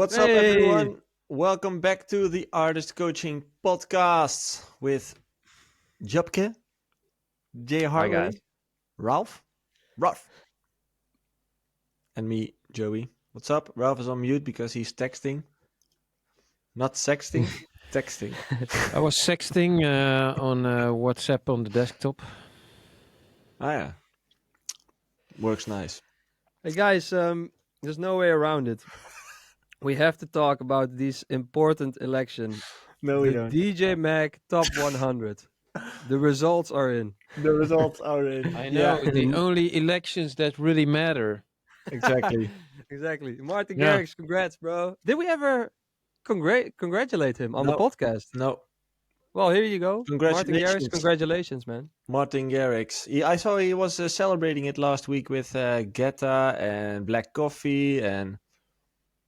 What's up, everyone? Welcome back to the Artist Coaching Podcast with Jupke, Jay Hardway, Ralph, and me, Joey. What's up? Ralph is on mute because he's texting. Not sexting, texting. I was sexting on WhatsApp on the desktop. Ah, yeah. Works nice. Hey guys, there's no way around it. We have to talk about this important election. No, we The don't. DJ Mag Top 100. The results are in. The results are in. I know, the only elections that really matter. Exactly. Exactly. Martin Yeah. Garrix, congrats, bro. Did we ever congratulate him on the No. podcast? No, Well, here you go. Martin Congratulations. Garrix, congratulations, man. Martin Garrix. I saw he was celebrating it last week with Guetta and Black Coffee and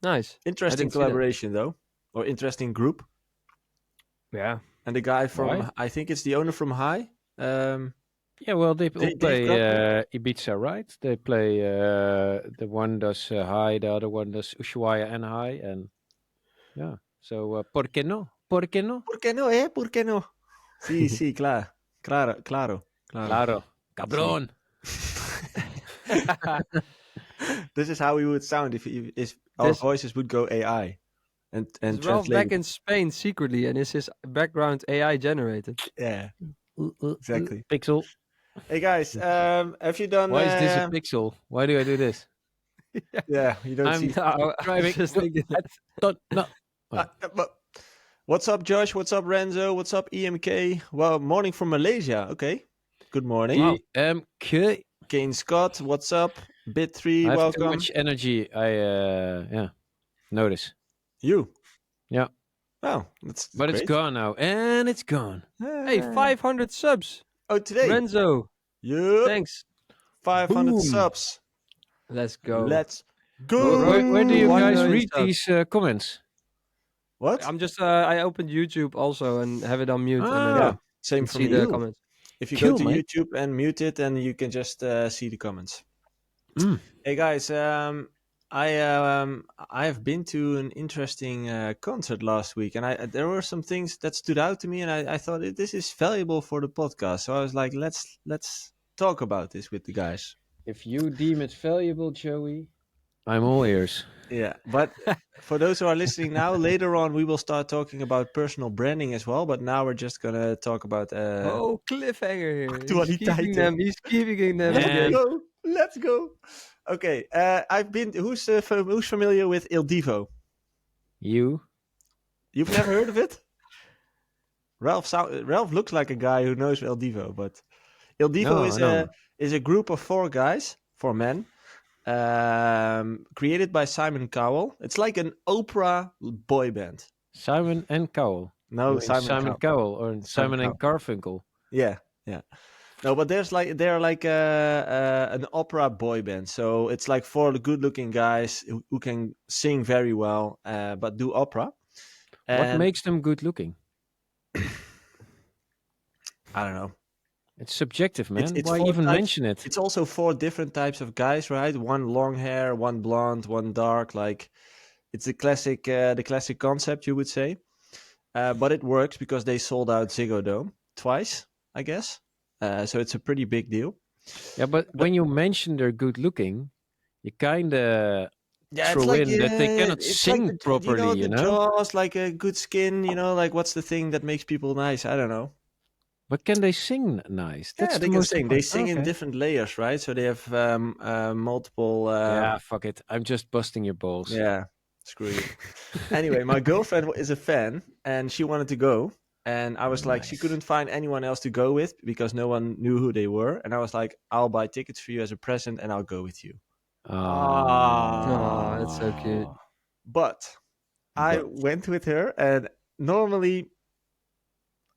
Nice. interesting didn't see that. collaboration though, or interesting group. Yeah. And the guy from, Why? I think it's the owner from High. Yeah, well, they all Dave play Grohl? Ibiza, right? They play, the one does high, the other one does Ushuaia and high. And yeah, so, ¿por qué no? ¿Por qué no? ¿Por qué no, eh? ¿Por qué no? Sí, sí, claro. Claro, cabrón. This is how we would sound if our This- voices would go AI and Is Ralph translate. back in Spain secretly and is his background AI generated? Yeah, exactly. Pixel. Hey guys, have you done? Why is this a pixel? Why do I do this? Yeah, you don't I'm see. No, I driving. was just thinking that. No. But what's up, Josh? What's up, Renzo? What's up, EMK? Well, morning from Malaysia. Okay, good morning. Wow. EMK. Kane Scott, what's up? Bit3, I have welcome. too much energy. I notice. You? Yeah. Oh, that's But great. it's gone now, and it's gone. Hey, 500 subs. Oh, today? Renzo, Yeah. thanks. 500 Boom. subs. Let's go. Let's go. Where do you 1 guys million read subs. these comments? What? I'm just, I opened YouTube also and have it on mute. And then Yeah, same can for see me. the comments. If you Cool, go to man. YouTube and mute it, then you can just see the comments. Mm. Hey guys, I have been to an interesting concert last week, and there were some things that stood out to me, and I thought this is valuable for the podcast. So I was like, let's talk about this with the guys. If you deem it valuable, Joey, I'm all ears. Yeah, but for those who are listening now, later on we will start talking about personal branding as well. But now we're just gonna talk about. Oh, cliffhanger here. Actualiteiten. He's keeping them. Let's again. Let's go. Okay, I've been. Who's familiar with Il Divo? You? You've never heard of it? Ralph looks like a guy who knows Il Divo, but Il Divo No. is a group of four men, created by Simon Cowell. It's like an opera boy band. Simon and Cowell. No, You mean Simon Cowell or Simon and Garfunkel. Yeah. No, but they're like an opera boy band. So it's like four good-looking guys who can sing very well, but do opera. What And makes them good looking? I don't know. It's subjective, man. It's Why four even types- mention it? It's also four different types of guys, right? One long hair, one blonde, one dark. Like it's the classic concept, you would say. But it works because they sold out Ziggo Dome twice, I guess. So it's a pretty big deal. Yeah, but when you mention they're good looking, you kind of throw in that they cannot it's sing like properly, the jaws, like a good skin, like what's the thing that makes people nice? I don't know. But can they sing nice? Yeah, the they can most sing. They important- sing in okay. different layers, right? So they have multiple. Yeah, fuck it. I'm just busting your balls. Yeah, screw you. Anyway, my girlfriend is a fan, and she wanted to go. And I was like, she Nice. couldn't find anyone else to go with because no one knew who they were. And I was like, I'll buy tickets for you as a present, and I'll go with you. Oh, that's so cute. But I went with her, and normally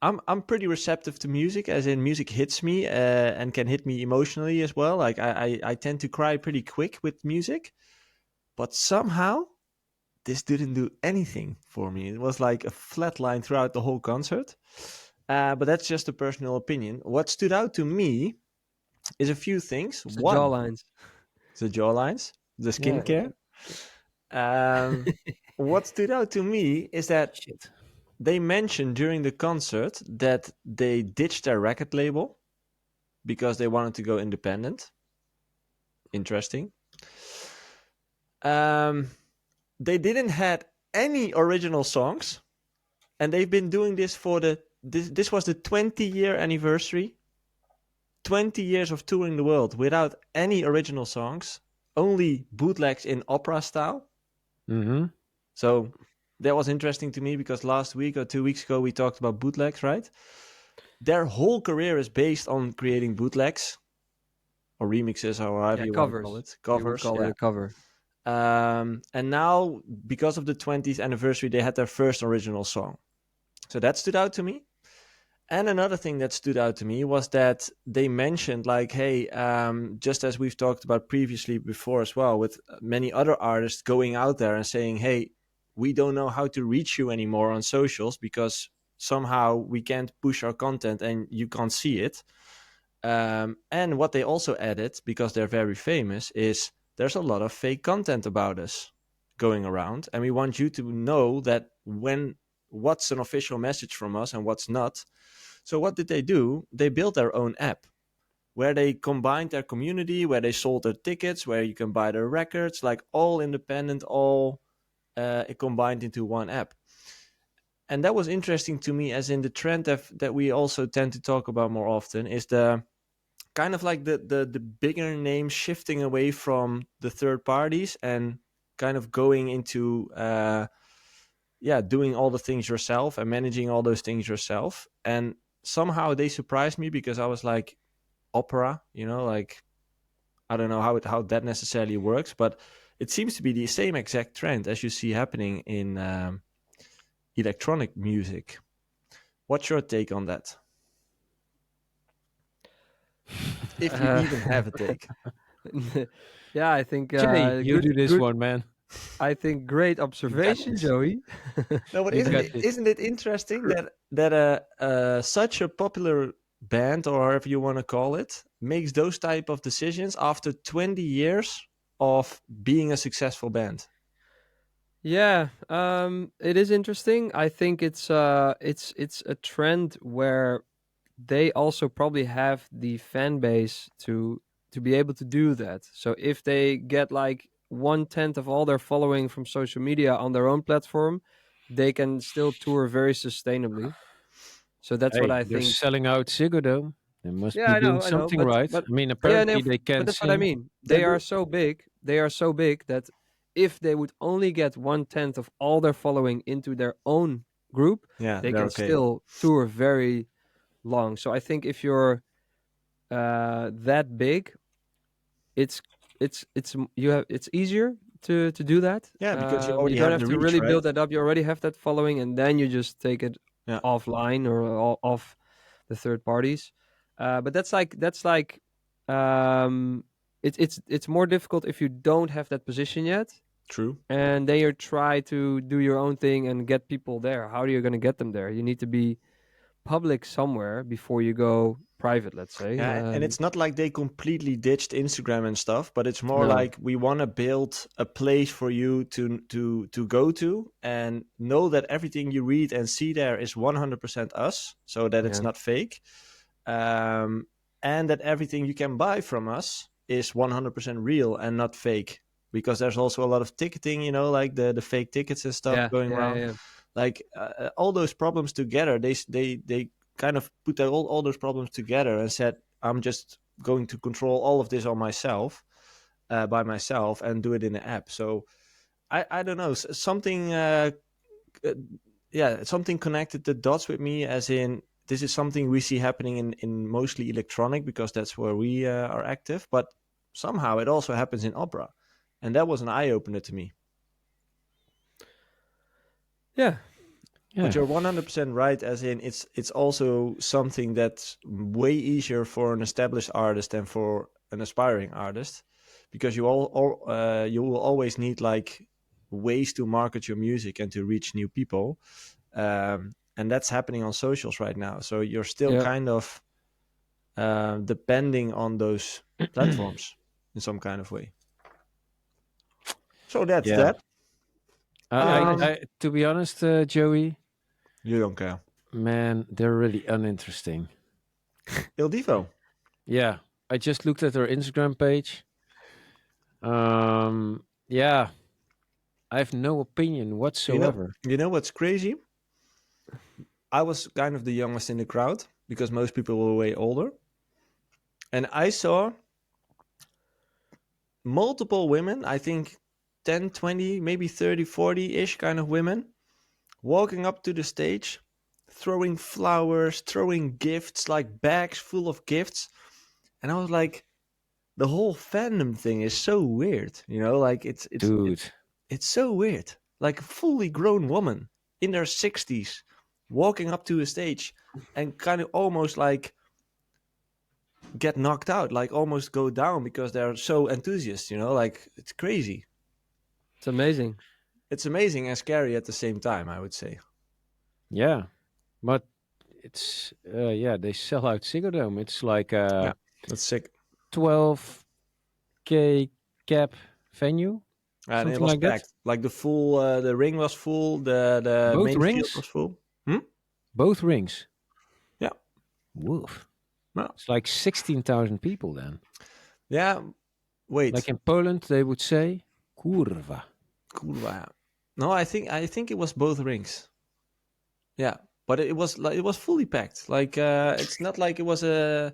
I'm pretty receptive to music, as in music hits me and can hit me emotionally as well. Like I tend to cry pretty quick with music, but somehow this didn't do anything for me. It was like a flat line throughout the whole concert. But that's just a personal opinion. What stood out to me is a few things. It's the One, jawlines. the jawlines, the skincare. what stood out to me is that Shit. they mentioned during the concert that they ditched their record label because they wanted to go independent. Interesting. They didn't had any original songs, and they've been doing this for this was the 20-year anniversary. 20 years of touring the world without any original songs, only bootlegs in opera style. Mm-hmm. So that was interesting to me because last week or 2 weeks ago we talked about bootlegs, right? Their whole career is based on creating bootlegs or remixes or however you want to call it. You would Covers, call it a cover. and now, because of the 20th anniversary, they had their first original song. So that stood out to me. And another thing that stood out to me was that they mentioned, like, hey, just as we've talked about previously before as well, with many other artists going out there and saying, hey, we don't know how to reach you anymore on socials because somehow we can't push our content and you can't see it. And what they also added, because they're very famous, is there's a lot of fake content about us going around. And we want you to know that what's an official message from us and what's not. So what did they do? They built their own app where they combined their community, where they sold their tickets, where you can buy their records, like all independent, all combined into one app. And that was interesting to me, as in the trend that we also tend to talk about more often is the kind of like the bigger names shifting away from the third parties and kind of going into doing all the things yourself and managing all those things yourself. And somehow they surprised me because I was like, opera, like I don't know how that necessarily works, but it seems to be the same exact trend as you see happening in electronic music. What's your take on that? If you even have a take. Yeah, I think Jay, you do this good. one, man. I think great observation, this. Joey. No, but You got this. isn't it interesting that such a popular band, or however you want to call it, makes those type of decisions after 20 years of being a successful band? Yeah, it is interesting. I think it's a trend where they also probably have the fan base to be able to do that. So if they get like 1/10 of all their following from social media on their own platform, they can still tour very sustainably. So that's what Hey, I they're think. selling out Ziggo. They must Yeah, be doing I know, something right. but I mean, yeah, no, apparently they but can that's what I sing. mean. They're They are doing, so big. They are so big that if they would only get 1/10 of all their following into their own group, yeah, they they're can okay. still tour very long. So I think if you're that big, it's it's easier to do that. Yeah, because you You already don't have have the to reach, really right? build that up. You already have that following, and then you just take it Yeah, offline or off the third parties. But that's like it's more difficult if you don't have that position yet, true. and then you try to do your own thing and get people there. How are you going to get them there? You need to be public somewhere before you go private, let's say. Yeah, and it's not like they completely ditched Instagram and stuff, but it's more No. like we want to build a place for you to go to and know that everything you read and see there is 100% us, so that it's Yeah. not fake, um, and that everything you can buy from us is 100% real and not fake. Because there's also a lot of ticketing, like the fake tickets and stuff Yeah. going Yeah. around. Yeah. Like all those problems together, they kind of put all those problems together and said, I'm just going to control all of this on myself, by myself, and do it in the app. So I don't know, something uh, something connected the dots with me, as in this is something we see happening in mostly electronic because that's where we are active, but somehow it also happens in opera, and that was an eye-opener to me. Yeah. But Yeah. you're 100% right, as in it's also something that's way easier for an established artist than for an aspiring artist, because you will always need like ways to market your music and to reach new people, and that's happening on socials right now. So you're still Yeah. kind of depending on those platforms in some kind of way. So that's Yeah. that. To be honest, Joey, You don't care. man, they're really uninteresting. Il Divo. Yeah, I just looked at their Instagram page. Yeah, I have no opinion whatsoever. You know what's crazy? I was kind of the youngest in the crowd because most people were way older. And I saw multiple women, I think 10, 20, maybe 30, 40-ish kind of women, walking up to the stage, throwing flowers, throwing gifts, like bags full of gifts. And I was like, the whole fandom thing is so weird, you know, like Dude, it's so weird. Like a fully grown woman in their 60s walking up to a stage and kind of almost like get knocked out, like almost go down because they're so enthusiastic, you know, like it's crazy. It's amazing. It's amazing and scary at the same time, I would say. yeah, but it's yeah, they sell out Ziggo Dome. It's like Yeah, a that's sick. 12K cap venue, And it something was like that. packed. Like the full, the ring was full. The Both main field rings, was full. both rings. Yeah. Woof. Well, It's like 16,000 people then. yeah. Wait. Like in Poland, they would say kurwa. Kurwa. No, I think it was both rings. Yeah, but it was like it was fully packed. Like it's not like it was a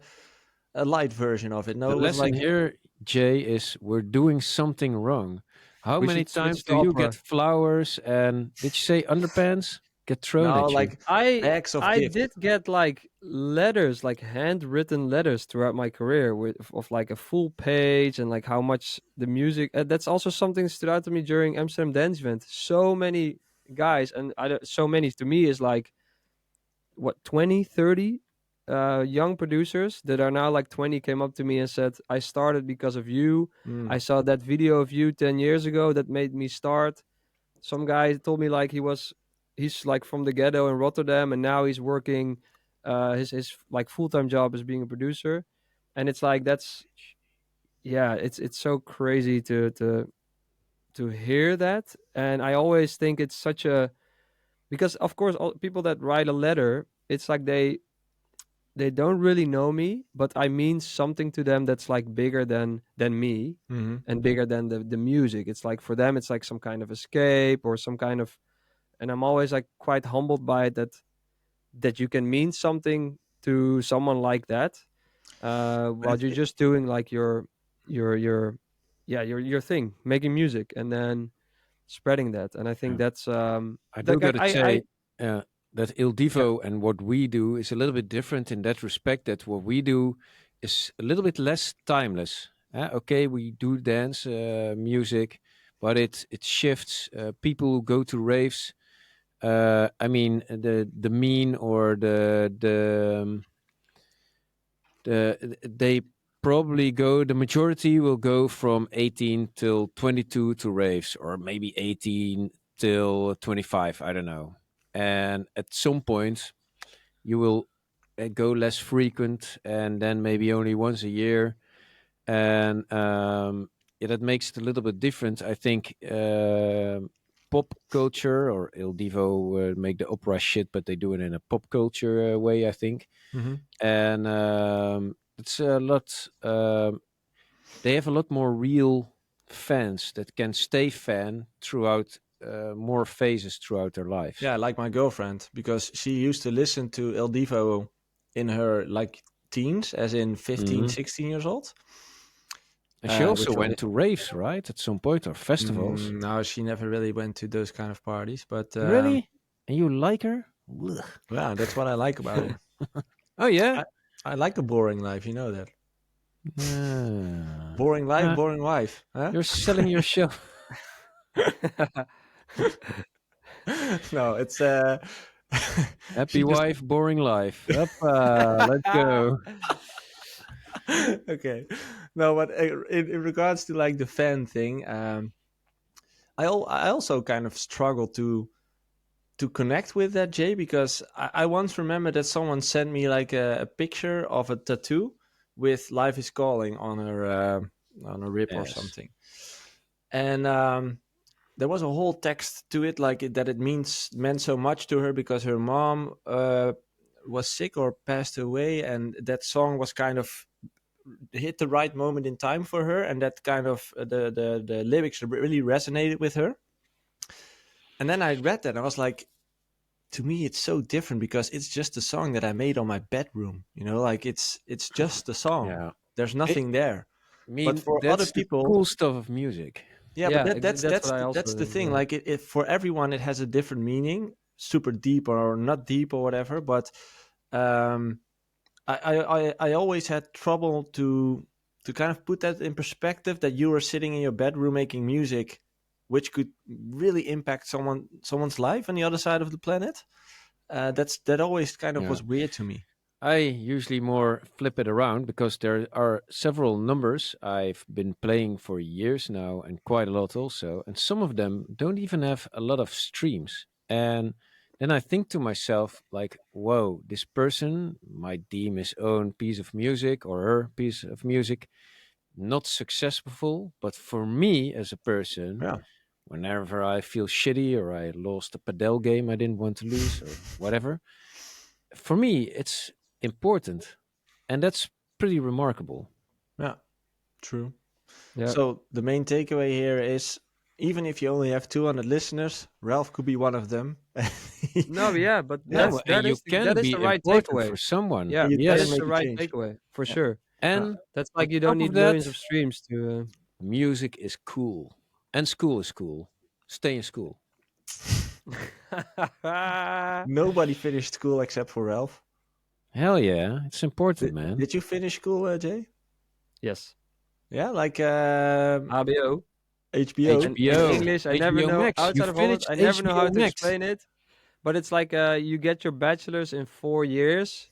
light version of it. No, The it was lesson like here, Jay, is we're doing something wrong. How We many should times switch do to you opera. get flowers and did you say underpants get thrown no, at you? like bags of I gifts. did get like letters, like handwritten letters throughout my career with of like a full page and like how much the music. That's also something that stood out to me during Amsterdam Dance Event. So many guys, and so many to me is like what 20, 30 young producers that are now like 20 came up to me and said, I started because of you. Mm. I saw that video of you 10 years ago that made me start. Some guy told me like he's like from the ghetto in Rotterdam and now he's working his like full-time job as being a producer. And it's like that's yeah, it's so crazy to hear that. And I always think it's such a because of course all people that write a letter, it's like they don't really know me, but I mean something to them that's like bigger than me Hmm. and bigger than the music. It's like for them it's like some kind of escape or some kind of, and I'm always like quite humbled by it that you can mean something to someone like that while you're just doing like your yeah your thing, making music and then spreading that. And I think Yeah. that's I do like gotta I say that Il yeah. Divo and what we do is a little bit different in that respect. That what we do is a little bit less timeless. Okay, we do dance music, but it shifts. People who go to raves. I mean the mean or they probably go. The majority will go from 18 till 22 to raves, or maybe 18 till 25. I don't know. And at some point, you will go less frequent, and then maybe only once a year. And yeah, that makes it a little bit different. I think pop culture or Il Divo make the opera shit, but they do it in a pop culture way, I think. Hmm. And it's a lot. They have a lot more real fans that can stay fan throughout more phases throughout their lives. Yeah, like my girlfriend, because she used to listen to El Divo in her like teens, as in 15, Mhm. 16 years old. And she also Which was went to raves, right? At some point, or festivals. no, she never really went to those kind of parties, but Really? And you like her? Ugh. yeah, that's what I like about her. Oh yeah. I, I like a boring life, you know that. Ah. Boring life, Ah, boring wife, huh? you're selling yourself. No, it's Happy she just wife, boring life. Up, let's go. okay. No, but in regards to like the fan thing, I also kind of struggle to connect with that, Jay, because I once remember that someone sent me like a picture of a tattoo with "Life is Calling" on her rib or Yes. something, and there was a whole text to it, like that it meant so much to her because her mom was sick or passed away, and that song was kind of hit the right moment in time for her, and that kind of the lyrics really resonated with her. And then I read that and I was like, to me it's so different because it's just a song that I made on my bedroom, like it's just a song. Yeah. There's nothing there. I But mean, for other that's the people, cool stuff of music. yeah, but That's what I also that's the think. thing. Yeah. Like it for everyone, it has a different meaning, super deep or not deep or whatever. But um, I always had trouble to kind of put that in perspective, that you were sitting in your bedroom making music, which could really impact someone's life on the other side of the planet. That always kind of Yeah. was weird to me. I usually more flip it around because there are several numbers I've been playing for years now and quite a lot also. And some of them don't even have a lot of streams. And then I think to myself, like, whoa, this person might deem his own piece of music or her piece of music not successful. But for me as a person, Yeah, whenever I feel shitty or I lost a padel game I didn't want to lose or whatever, for me, it's important. And that's pretty remarkable. yeah, true. Yeah. So the main takeaway here is, even if you only have 200 listeners, Ralph could be one of them. No, yeah, but Yeah, No, and you that can is be the right important for takeaway. someone. Yeah, you that can is Yes. the make a right change. takeaway for Yeah, sure. yeah, And That's on like you don't top of need that, millions of streams to. music is cool. And school is cool. Stay in school. nobody finished school except for Ralph. Hell yeah. It's important, Did, man. did you finish school, Jay? Yes, Yeah, like HBO. HBO. And in HBO. English, I never HBO know, Max. You outside of Holland, finished I never know how HBO to Max. explain it. But it's like you get your bachelor's in 4 years.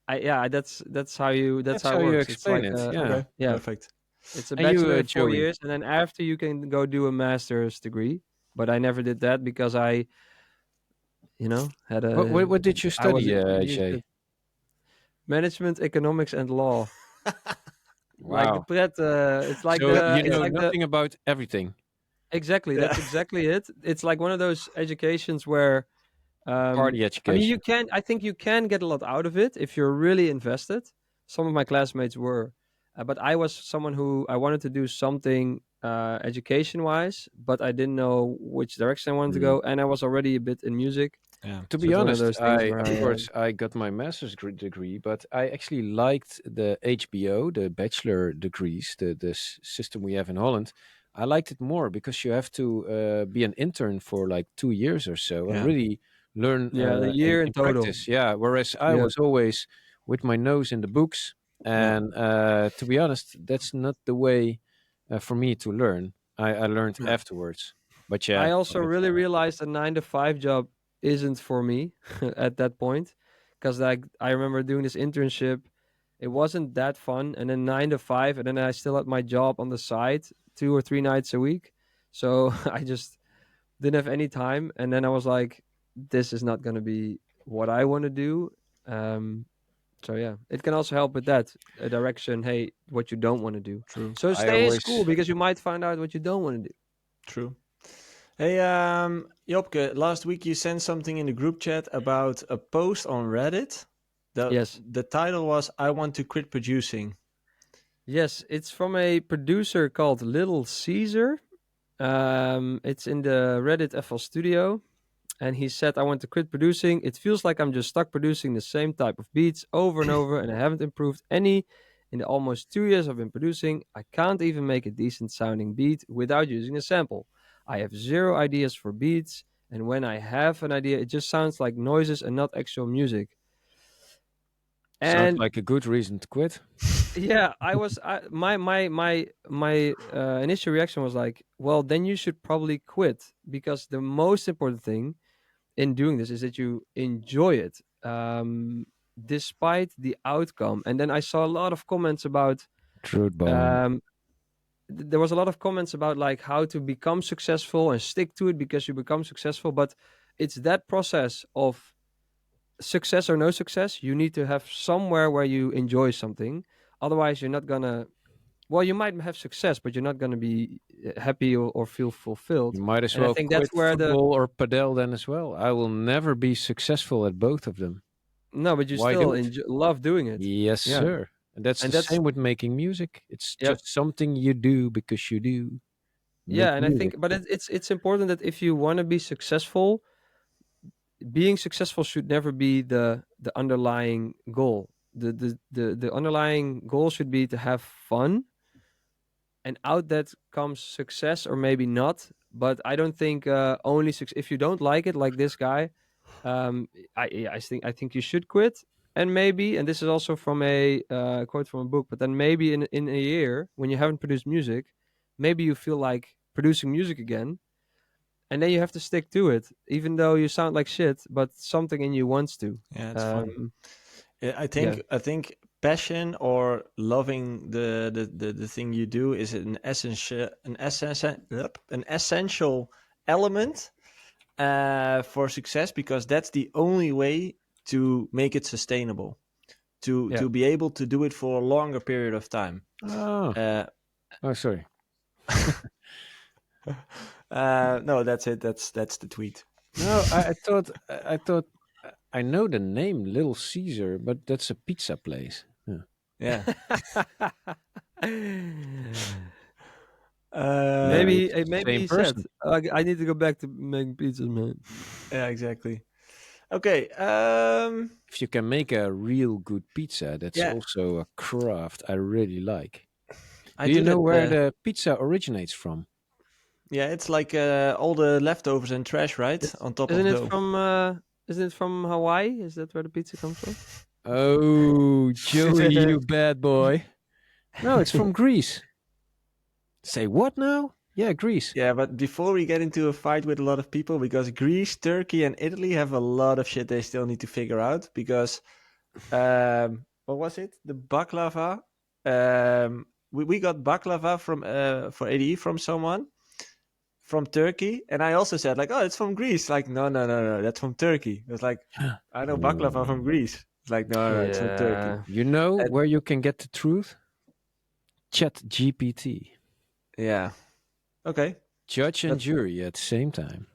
That's That's how it how you works. It's explain like it. Yeah. Okay, yeah, perfect. it's a And you, bachelor in four Joey, years, and then after you can go do a master's degree. But I never did that because I, had what did you I was study, used to Jay? management, economics, and law. Like the Wow. pret, it's like So the you it's know like the nothing about everything. exactly. Yeah, That's exactly it. It's like one of those educations where Party I mean, education. I think you can get a lot out of it if you're really invested. Some of my classmates were, but I was someone who I wanted to do something education wise, but I didn't know which direction I wanted to Mm. go, and I was already a bit in music, yeah, To so be it's one of honest, those things where of I course, I got my master's degree, but I actually liked the HBO, the bachelor degrees, the system we have in Holland. I liked it more because you have to be an intern for like 2 years or so and yeah, really learn yeah, a year in in total. practice. Yeah. Whereas I Yeah, was always with my nose in the books. yeah, And to be honest, that's not the way for me to learn. I learned yeah, afterwards. But yeah, I also that's, really realized a 9 to 5 job isn't for me at that point, because like I remember doing this internship, it wasn't that fun, and then 9 to 5, and then I still had my job on the side 2 or 3 nights a week, so I just didn't have any time, and then I was like, this is not going to be what I want to do. Um, so yeah, it can also help with that a direction. Hey, what you don't want to do. true, So I stay in school always. because you might find out what you don't want to do. true. Hey, Jopke, last week you sent something in the group chat about a post on Reddit. Yes. The title was "I want to quit producing." Yes, it's from a producer called Little Caesar. It's in the Reddit FL Studio. And he said, I want to quit producing. It feels like I'm just stuck producing the same type of beats over and over, and I haven't improved any in the almost 2 years I've been producing. I can't even make a decent sounding beat without using a sample. I have zero ideas for beats, and when I have an idea, it just sounds like noises and not actual music. Sounds And like a good reason to quit. yeah, my initial reaction was like, well, then you should probably quit, because the most important thing in doing this is that you enjoy it, despite the outcome. And then I saw a lot of comments about Truth bomb. um, there was a lot of comments about like how to become successful and stick to it because you become successful, but it's that process of success or no success. You need to have somewhere where you enjoy something, otherwise you're not gonna well, you might have success, but you're not going to be happy or feel fulfilled. You might as And I well think quit that's where football or padel then as well. I will never be successful at both of them. no, but you Why do still it? love doing it. Yes, Yeah, sir. And that's and the that's same with making music. It's yep. just something you do because you do. Make Yeah, and I music. think, but it's important that if you want to be successful, being successful should never be the underlying goal. The underlying goal should be to have fun, and out that comes success or maybe not. But I don't think only if you don't like it, like this guy, I think you should quit. And maybe, and this is also from a quote from a book, but then maybe in a year when you haven't produced music, maybe you feel like producing music again, and then you have to stick to it, even though you sound like shit. But something in you wants to. Yeah, it's fun. Um, I yeah, think passion or loving the thing you do is an essential element for success, because that's the only way to make it sustainable, yeah. to be able to do it for a longer period of time. Oh, Uh, sorry. no, that's it. That's the tweet. No, I thought I know the name Little Caesar, but that's a pizza place. Yeah. Yeah. Maybe maybe it's the maybe same he said, person. I need to go back to making pizzas, man. Yeah, exactly. Okay. If you can make a real good pizza, that's Yeah. also a craft I really like. I Do you do know that. where the pizza originates from? Yeah, it's like all the leftovers and trash, right, on top of Isn't it dough. from Hawaii? Is that where the pizza comes from? Oh, Joey, you bad boy. No, it's from Greece. Say what now? Yeah, Greece. Yeah, but before we get into a fight with a lot of people, because Greece, Turkey, and Italy have a lot of shit they still need to figure out. Because what was it? The baklava. We got baklava from for ADE from someone from Turkey, and I also said like, oh, it's from Greece. Like, no, that's from Turkey. It was like, I know baklava from Greece. It's like, no, it's from Turkey. Yeah. You know And- where you can get the truth? Chat GPT. Yeah. Okay. Judge and jury at the same time.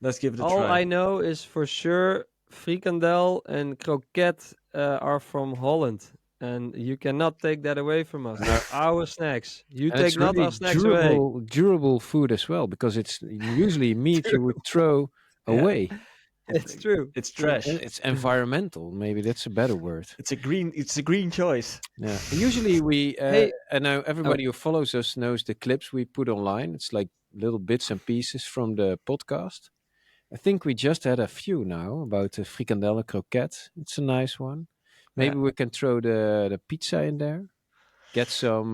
Let's give it a All try. I know is for sure frikandel and croquette are from Holland. And you cannot take that away from us. They're our snacks. You And take it's not really our snacks away. durable food as well, because it's usually meat you would throw Yeah. away. It's true. It's trash. And it's environmental. Maybe that's a better word. It's a green choice. Yeah. Usually we, Hey- and now everybody who follows us knows the clips we put online. It's like little bits and pieces from the podcast. I think we just had a few now about the frikandelle croquette. It's a nice one. Maybe we can throw the pizza in there. Get some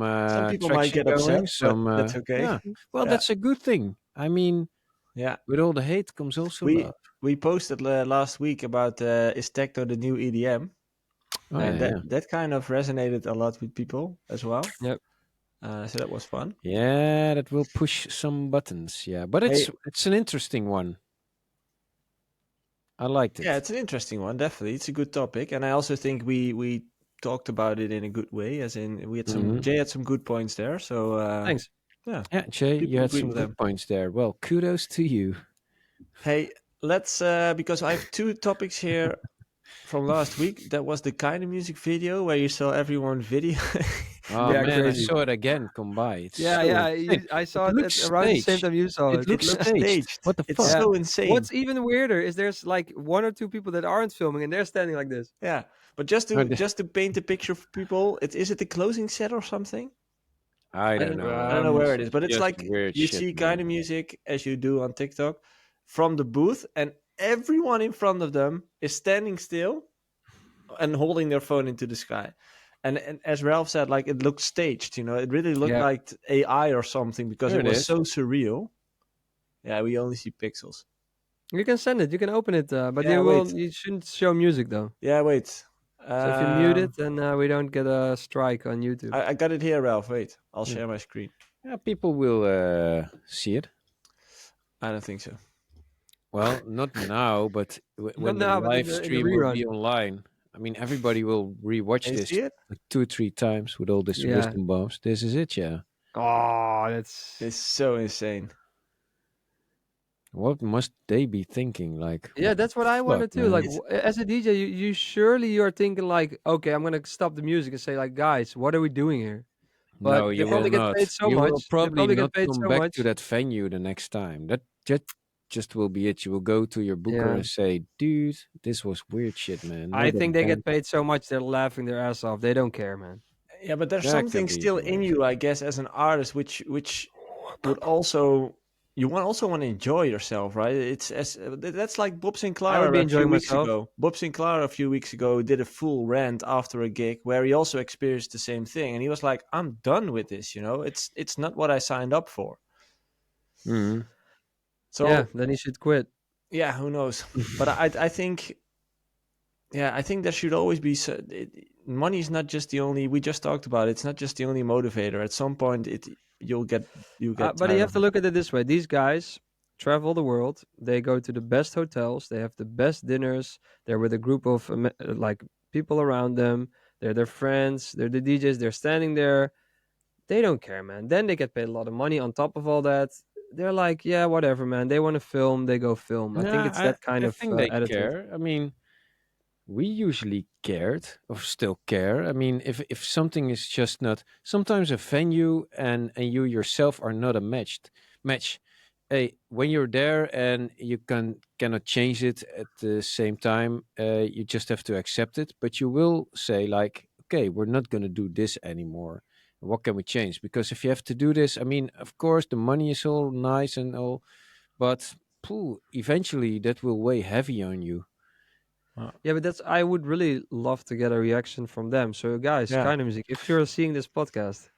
people might traction get upset, going. but Some that's okay. Yeah. Well, Yeah. that's a good thing. I mean, Yeah. with all the hate comes also We love. we posted last week about is techno the new EDM, Oh, and yeah, that kind of resonated a lot with people as well. Yep. So that was fun. yeah, that will push some buttons. Yeah, but it's an interesting one. I liked it. Yeah, it's an interesting one. Definitely, it's a good topic, and I also think we talked about it in a good way. As in, we had some Jay had some good points there. So Thanks. Yeah, Jay, people you had agree some with good them. points there. Well, kudos to you. Hey, let's because I have two topics here from last week. That was the kind of music video where you saw everyone video. Oh Yeah, man, crazy. I saw it again come by. It's Yeah, so yeah. insane. I saw it looks at around the same staged. time you saw it. It looks looks staged. What the It's fuck? so insane. What's even weirder is there's like one or two people that aren't filming and they're standing like this. Yeah, but just Oh, to paint a picture for people, is it the closing set or something? I don't know. I don't know where it is, but it's just like weird you shit, see man. kind of music as you do on TikTok from the booth, and everyone in front of them is standing still and holding their phone into the sky. And as Ralph said, like it looked staged. You know, it really looked Yeah. like AI or something because There it it was is. so surreal. Yeah, we only see pixels. You can send it. You can open it, but Yeah, wait. you shouldn't show music though. Yeah, wait. So if you mute it, then we don't get a strike on YouTube. I got it here, Ralph. Wait, I'll Yeah. share my screen. Yeah, people will see it. I don't think so. Well, not now, but when now, the but in live the stream will rerun. be online, I mean, everybody will rewatch Can you this see it? like 2 or 3 times with all this Yeah. wisdom bombs. This is it, yeah. Oh, that's It's so insane. What must they be thinking? Like, yeah. what the That's what I fuck, wonder too. Like, man? as a DJ, you surely you are thinking like, okay, I'm gonna stop the music and say like, guys, what are we doing here? But No, they you will probably get paid not. so You will much. They probably probably get not paid come so back to much. that venue the next time. That just will be it. You will go to your booker Yeah. and say, dude, this was weird shit, man. I Not think they again. get paid so much they're laughing their ass off. They don't care, man. Yeah, but there's That can something be still the in way. you, I guess, as an artist, which would also also want to enjoy yourself, right? It's as that's like Bob I would Sinclair be a few enjoying weeks myself. ago. Bob Sinclair a few weeks ago did a full rant after a gig where he also experienced the same thing, and he was like, "I'm done with this. You know, it's not what I signed up for." Mhm. Yeah, So then he should quit. yeah, who knows? But I think yeah, I think there should always be money is not just the only. We just talked about it. It's not just the only motivator. At some point, you'll get But you tired have of to it. look at it this way: these guys travel the world. They go to the best hotels. They have the best dinners. They're with a group of like people around them. They're their friends. They're the DJs. They're standing there. They don't care, man. Then they get paid a lot of money on top of all that. They're like, yeah, whatever, man. They want to film. They go film. I think Nah, it's that kind I of think they attitude. care. I mean, we usually cared or still care. I mean, if something is just not sometimes a venue and you yourself are not a match. Hey, when you're there and you cannot change it at the same time, you just have to accept it. But you will say like, okay, we're not gonna do this anymore. What can we change? Because if you have to do this, I mean, of course, the money is all nice and all, but phew, eventually that will weigh heavy on you. Yeah, but that's I would really love to get a reaction from them. So, guys, Yeah, kind of music. If you're seeing this podcast,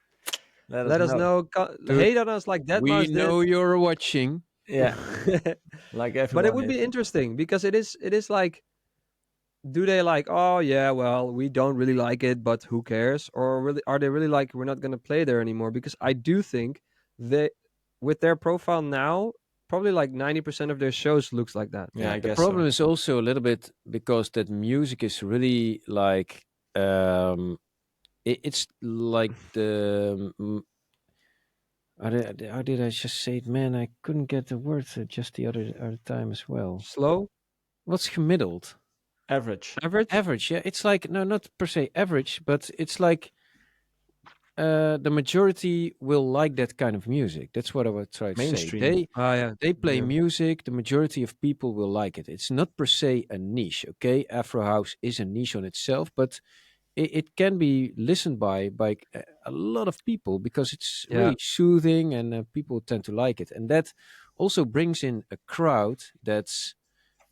let us let us know. know. Dude, Hate on us like we Deadmau5 did. know you're watching. Yeah, like But it everyone would is. be interesting because it is like, do they like, oh yeah, well, we don't really like it, but who cares? Or really are they really like, we're not gonna play there anymore? Because I do think they, with their profile now, probably like 90% of their shows looks like that. Yeah, Yeah, I the guess problem so. is also a little bit because that music is really like it's like the how did I just say it, man? I couldn't get the words just the other time as well. Slow, What's gemiddeld? Average, average. Average, yeah. It's like no, not per se average, but it's like the majority will like that kind of music. That's what I would try to say. mainstream. They play Yeah, music. The majority of people will like it. It's not per se a niche. Okay, Afro house is a niche on itself, but it can be listened by a lot of people because it's yeah, really soothing and people tend to like it. And that also brings in a crowd that's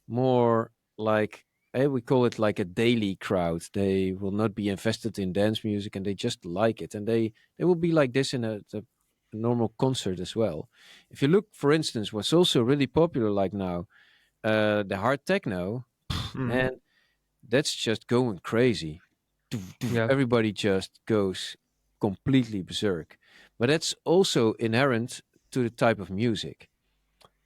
more like we call it like a daily crowd. They will not be invested in dance music and they just like it, and they will be like this in a normal concert as well. If you look, for instance, what's also really popular like now, the hard techno, Hmm. man, that's just going crazy. Doof, doof, yeah. everybody just goes completely berserk, but that's also inherent to the type of music.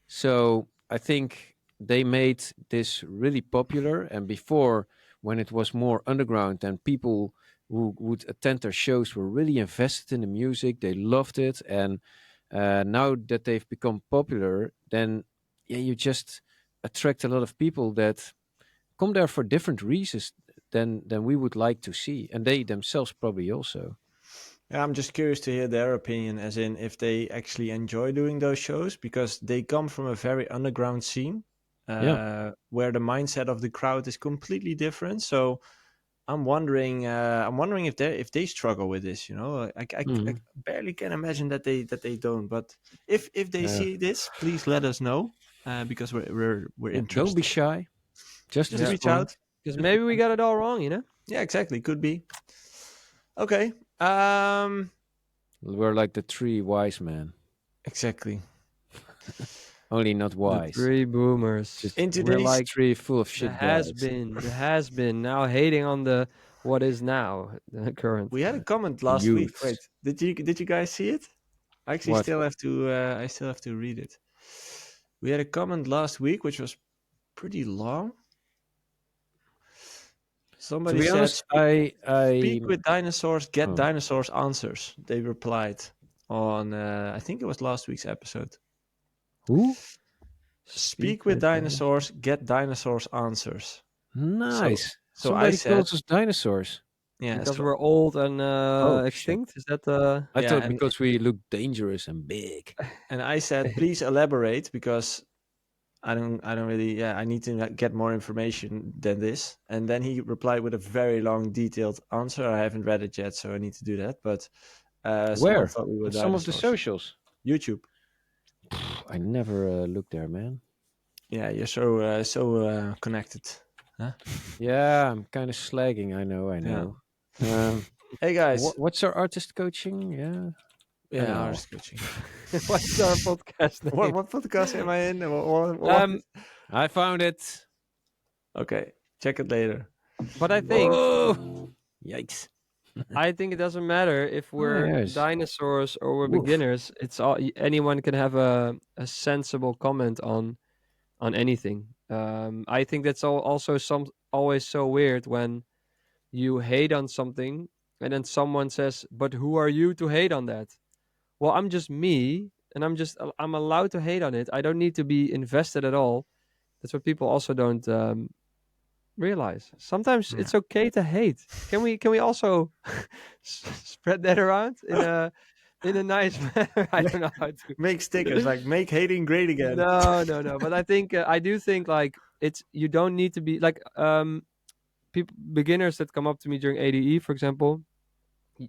So I think they made this really popular. And before, when it was more underground and people who would attend their shows were really invested in the music, they loved it. And now that they've become popular, then yeah, you just attract a lot of people that come there for different reasons than we would like to see, and they themselves probably also. Yeah, I'm just curious to hear their opinion, as in if they actually enjoy doing those shows, because they come from a very underground scene, Yeah. where the mindset of the crowd is completely different. So I'm wondering if they struggle with this. You know, I Hmm. barely can imagine that they don't. But if they Yeah. see this, please let us know, because we're Yeah. Don't be interested. shy. Just Just Yeah, reach respond. out. because Just maybe we got it all wrong, you know. yeah, exactly. Could be. Okay. We're like the three wise men, Exactly. only not The wise. three boomers. Just In We're today's like three full of shit guys. the has been now hating on the what is now the current. we had a comment The last week. Wait, youths. did you guys see it? I actually What? still have to I still have to read it. We had a comment last week which was pretty long. Somebody be said, honest, speak with dinosaurs, get Oh. dinosaurs answers. They replied on, I think it was last week's episode. Who? Speak with dinosaurs, get dinosaurs answers. Nice. So I Somebody said, calls us dinosaurs. yeah, Because so, we're old and Oh, extinct. Is that I Yeah, thought and- because we look dangerous and big. and I said, please elaborate because I don't really, I need to get more information than this. And then he replied with a very long, detailed answer. I haven't read it yet, so I need to do that. But someone Where? thought we were On some of the dinosaurs. socials. YouTube. I never looked there, man. Yeah, you're so connected. Huh? Yeah, I'm kind of slagging. I know. Hey guys. What's our artist coaching? Yeah. Yeah, Anyhow. artist coaching. what's our podcast name? What podcast am I in? I found it. Okay, check it later. But I think Whoa! Yikes. I think it doesn't matter if we're yes. dinosaurs or we're Oof. beginners. It's all anyone can have a sensible comment on anything. I think that's also always so weird when you hate on something and then someone says, "But who are you to hate on that?" Well, I'm just me, and I'm allowed to hate on it. I don't need to be invested at all. That's what people also don't realize. Sometimes it's okay to hate. Can we also spread that around in a nice manner? I don't know how to Make stickers like "Make hating great again." No. But I think I do think like it's you don't need to be like people beginners that come up to me during ADE, for example.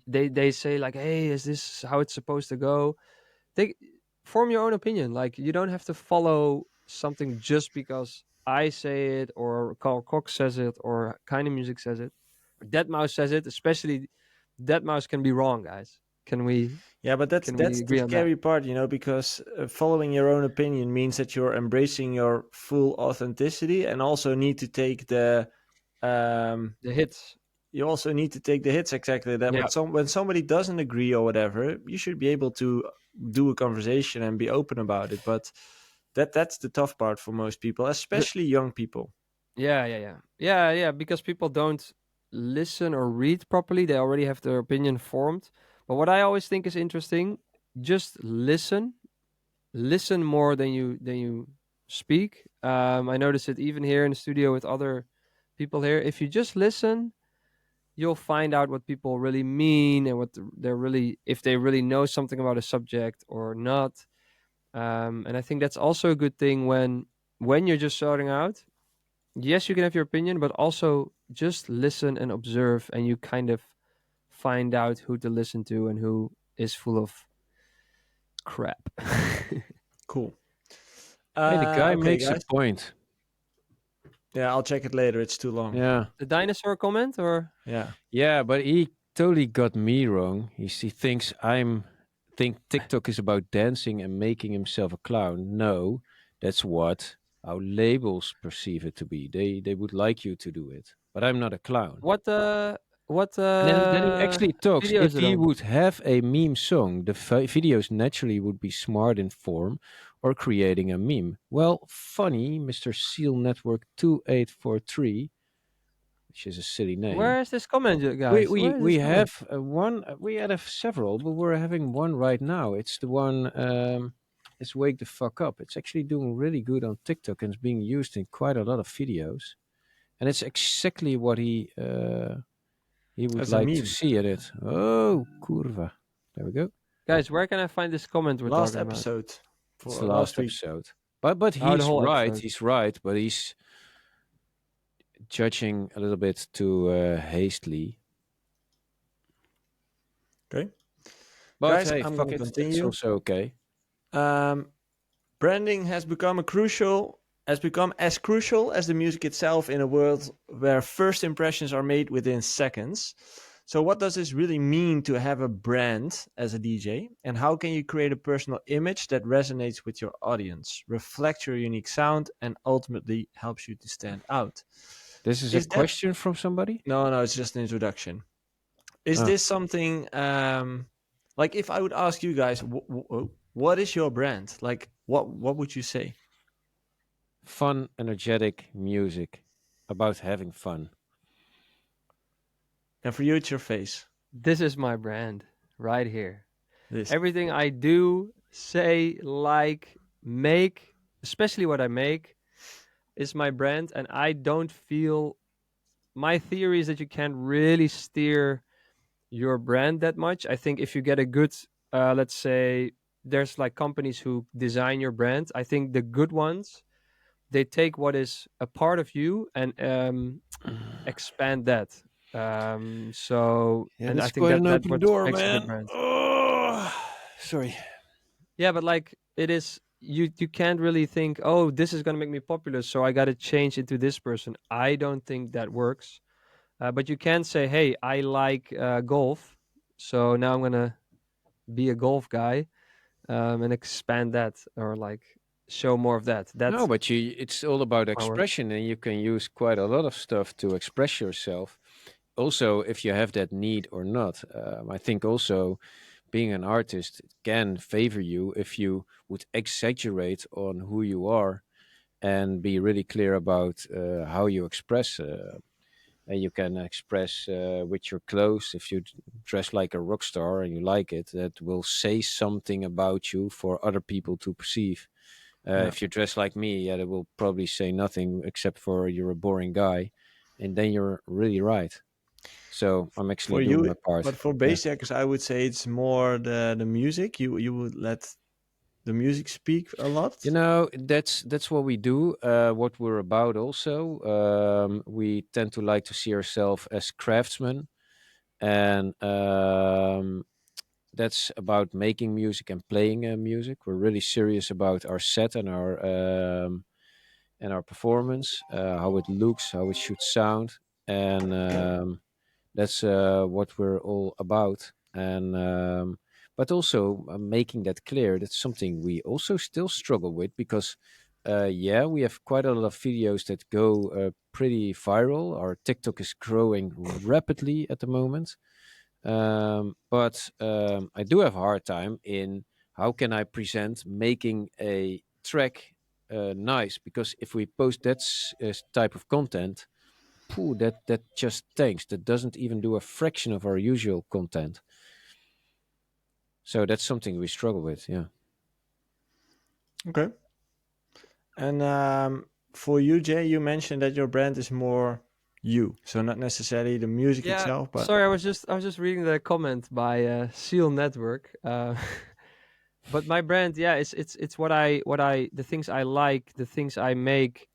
They say like, "Hey, is this how it's supposed to go?" They form your own opinion. Like you don't have to follow something just because I say it or Carl Cox says it or Kind of Music says it. Or Deadmau5 says it. Especially Deadmau5 can be wrong, guys. Can we? Yeah, but that's Can we the agree on that? scary part, because following your own opinion means that you're embracing your full authenticity, and also need to take the hits. You also need to take the hits, exactly that. Yeah. When somebody doesn't agree or whatever, you should be able to do a conversation and be open about it. But that's the tough part for most people, especially young people. Yeah. Because people don't listen or read properly. They already have their opinion formed. But what I always think is interesting, just listen. Listen more than you speak. I notice it even here in the studio with other people here. If you just listen, you'll find out what people really mean and they're really, if they really know something about a subject or not. And I think that's also a good thing when you're just starting out. Yes, you can have your opinion, but also just listen and observe, and you kind of find out who to listen to and who is full of crap. Cool. Hey, the guy okay, makes guys. a point. Yeah, I'll check it later. It's too long. Yeah. The dinosaur comment, or Yeah, but he totally got me wrong. He thinks think TikTok is about dancing and making himself a clown. No, that's what our labels perceive it to be. They would like you to do it, but I'm not a clown. what And then he actually talks. video If is it he on? would have a meme song, the videos naturally would be smart in form or creating a meme. Well, funny, Mr. Seal Network 2843, which is a silly name. Where is this comment, guys? We have one. We had several, but we're having one right now. It's the one. It's Wake the Fuck Up. It's actually doing really good on TikTok and it's being used in quite a lot of videos. And it's exactly what he would As a like to meme. see in it. Oh, curva. There we go. Guys, where can I find this comment we're Last talking episode. It's the last week. episode. But Oh, the he's whole right. episode. He's right. But he's judging a little bit too hastily. Okay. But Guys, hey, I'm fuck gonna it. continue. It's also okay. Branding has become as crucial as the music itself in a world where first impressions are made within seconds. So what does this really mean to have a brand as a DJ? And how can you create a personal image that resonates with your audience, reflects your unique sound, and ultimately helps you to stand out? This is a question from somebody? No, it's just an introduction. Is this something, like if I would ask you guys, what is your brand? Like, what would you say? Fun, energetic music about having fun. And for you, it's your face. This is my brand right here. This. Everything I do, say, like, make, especially what I make, is my brand. And I don't feel, my theory is that you can't really steer your brand that much. I think if you get a good, let's say, there's like companies who design your brand. I think the good ones, they take what is a part of you and expand that. Yeah, And I that's think quite that an that open what door, makes a good man. brand. Oh, sorry. Yeah, but like it is, you can't really think, oh, this is gonna make me popular, so I got to change into this person. I don't think that works. But you can say, hey, I like golf, so now I'm gonna be a golf guy, and expand that, or like show more of that. No, That's but it's all about my work. expression, and you can use quite a lot of stuff to express yourself. Also, if you have that need or not. I think also being an artist can favor you if you would exaggerate on who you are and be really clear about how you express. And you can express with your clothes. If you dress like a rock star and you like it, that will say something about you for other people to perceive. Yeah. If you dress like me, yeah, it will probably say nothing except for you're a boring guy, and then you're really right. So I'm actually For doing you, my part. but for Yeah. Bassjackers, I would say it's more the music. You would let the music speak a lot. You know, that's what we do. What we're about. Also, we tend to like to see ourselves as craftsmen, and that's about making music and playing music. We're really serious about our set and our performance, how it looks, how it should sound, and Yeah. that's what we're all about. And but also making that clear. That's something we also still struggle with because. Yeah, we have quite a lot of videos that go pretty viral. Our TikTok is growing rapidly at the moment. But I do have a hard time in how can I present making a track nice, because if we post that type of content, pooh, that just tanks. That doesn't even do a fraction of our usual content. So that's something we struggle with. Yeah. Okay. And for you, Jay, you mentioned that your brand is more you, so not necessarily the music Yeah, itself, but sorry, I was just reading the comment by Seal Network. But my brand, yeah, it's what I the things I like, the things I make,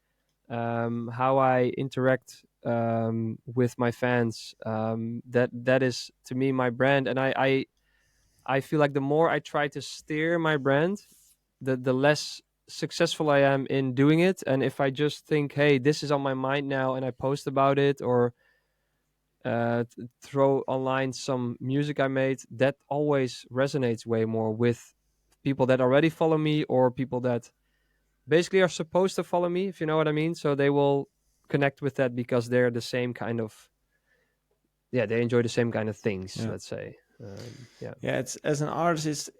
how I interact with my fans. That is to me my brand, and I feel like the more I try to steer my brand, the less successful I am in doing it. And if I just think, hey, this is on my mind now, and I post about it, or throw online some music I made, that always resonates way more with people that already follow me, or people that basically are supposed to follow me, if you know what I mean. So they will connect with that because they're the same kind of, yeah, they enjoy the same kind of things, yeah, let's say. Yeah. yeah. It's as an artist,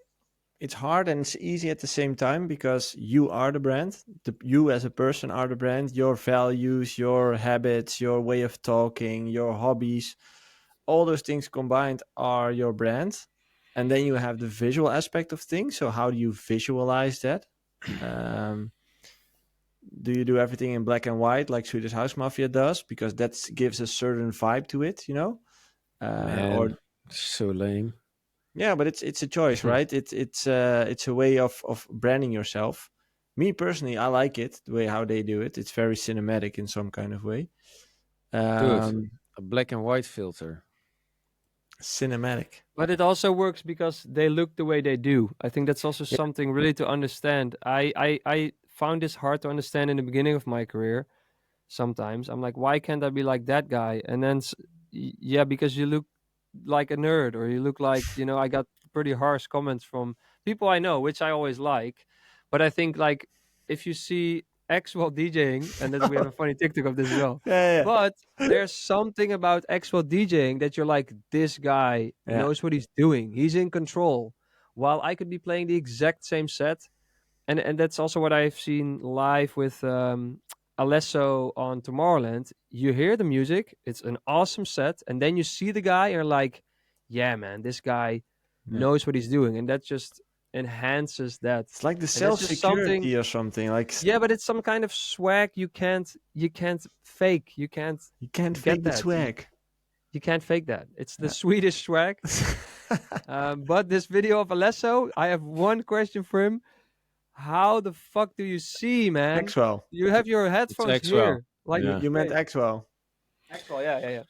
it's hard and it's easy at the same time because you are the brand. You as a person are the brand. Your values, your habits, your way of talking, your hobbies, all those things combined are your brand. And then you have the visual aspect of things. So how do you visualize that? Um, do you do everything in black and white like Swedish House Mafia does? Because that gives a certain vibe to it, you know? Or Man, so lame. yeah, but it's a choice, right? It's a way of branding yourself. Me personally, I like it the way how they do it. It's very cinematic in some kind of way. Dude, Um, a black and white filter. Cinematic. But it also works because they look the way they do. I think that's also Yeah, something really to understand. I found this hard to understand in the beginning of my career. Sometimes I'm like, why can't I be like that guy? And then, yeah, because you look like a nerd, or you look like, I got pretty harsh comments from people I know, which I always like. But I think, like, if you see X while DJing, and that we have a funny TikTok of this as well. yeah, But there's something about X while DJing that you're like, this guy yeah, knows what he's doing. He's in control. While I could be playing the exact same set, and that's also what I've seen live with Alesso on Tomorrowland, you hear the music, it's an awesome set, and then you see the guy, and you're like, yeah, man, this guy knows what he's doing, and that just enhances that. It's like the And that's just something. self-security or something. Like Yeah, but it's some kind of swag you can't fake. You can't you can't get fake the that. swag. You can't fake that. It's the Swedish swag. But this video of Alesso, I have one question for him. How the fuck do you see, man? Axwell. You have your headphones Axwell. here. Like Yeah. You meant Axwell. Axwell, yeah.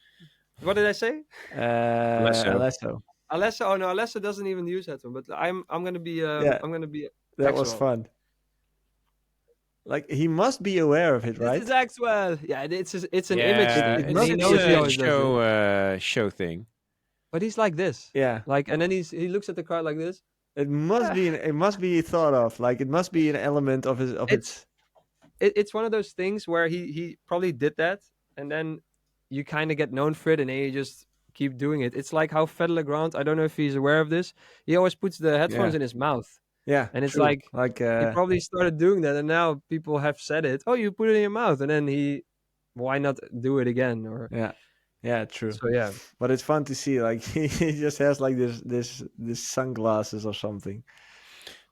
What did I say? Alesso. Alesso. Oh no, Alesso doesn't even use headphones. But I'm gonna be I'm gonna be. That was Axwell. fun. Like he must be aware of it, right? This is Axwell. Yeah, it's an Yeah, image thing. it and he must knows be he a always does it. show thing. But he's like this. Yeah. Like, and then he looks at the card like this. It must be. It must be thought of. Like it must be an element of his. It's one of those things where he probably did that, and then you kind of get known for it, and then you just keep doing it. It's like how Fed Legrand, I don't know if he's aware of this, he always puts the headphones in his mouth. Yeah. And it's true. like he he probably started doing that, and now people have said it. Oh, you put it in your mouth, and then why not do it again? Or yeah, true. so yeah. But it's fun to see. Like he just has like this sunglasses or something.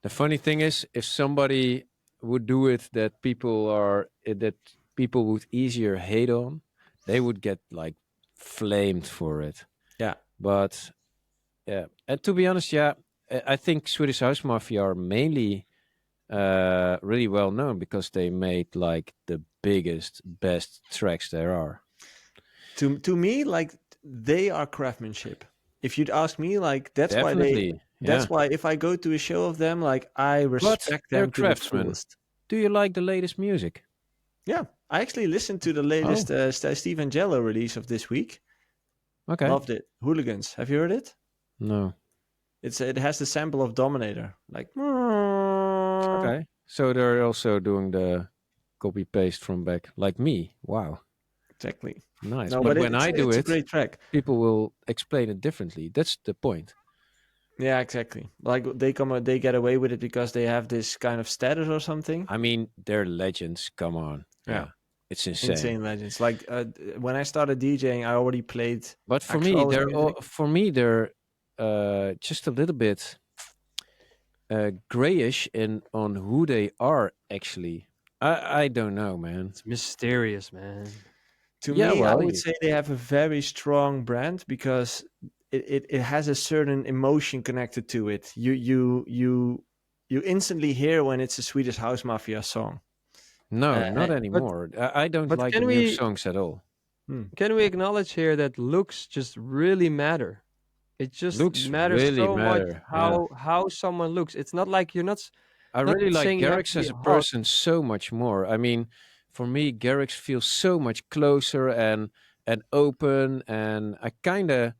The funny thing is, if somebody would do it that people would easier hate on, they would get like flamed for it. Yeah. But yeah, and to be honest, yeah, I think Swedish House Mafia are mainly really well known because they made like the biggest, best tracks there are. To me, like they are craftsmanship. If you'd ask me, like that's Definitely, why that's why if I go to a show of them, like I respect they're them to the craftsmen. fullest. Do you like the latest music? Yeah, I actually listened to the latest Steve Angello release of this week. Okay. Loved it. Hooligans. Have you heard it? No. It has the sample of Dominator. Like Okay. So they're also doing the copy paste from back like me. Wow. Exactly. Nice. No, but when it's, I do it's a it, great track. people will explain it differently. That's the point. Yeah, exactly. Like they get away with it because they have this kind of status or something. I mean, they're legends. Come on. Yeah. It's insane. Insane legends. Like when I started DJing, I already played. But for me, they're just a little bit grayish on who they are actually. I don't know, man. It's mysterious, man. To me, I would say they have a very strong brand because it has a certain emotion connected to it. You instantly hear when it's a Swedish House Mafia song. No, not anymore. I don't like the new songs at all. Can we acknowledge here that looks just really matter? It just matters really so much matter. how someone looks. It's not like you're not. I really like saying you have Garrix to be as a hot. person so much more. I mean, for me, Garrix feels so much closer and open. And I kind of,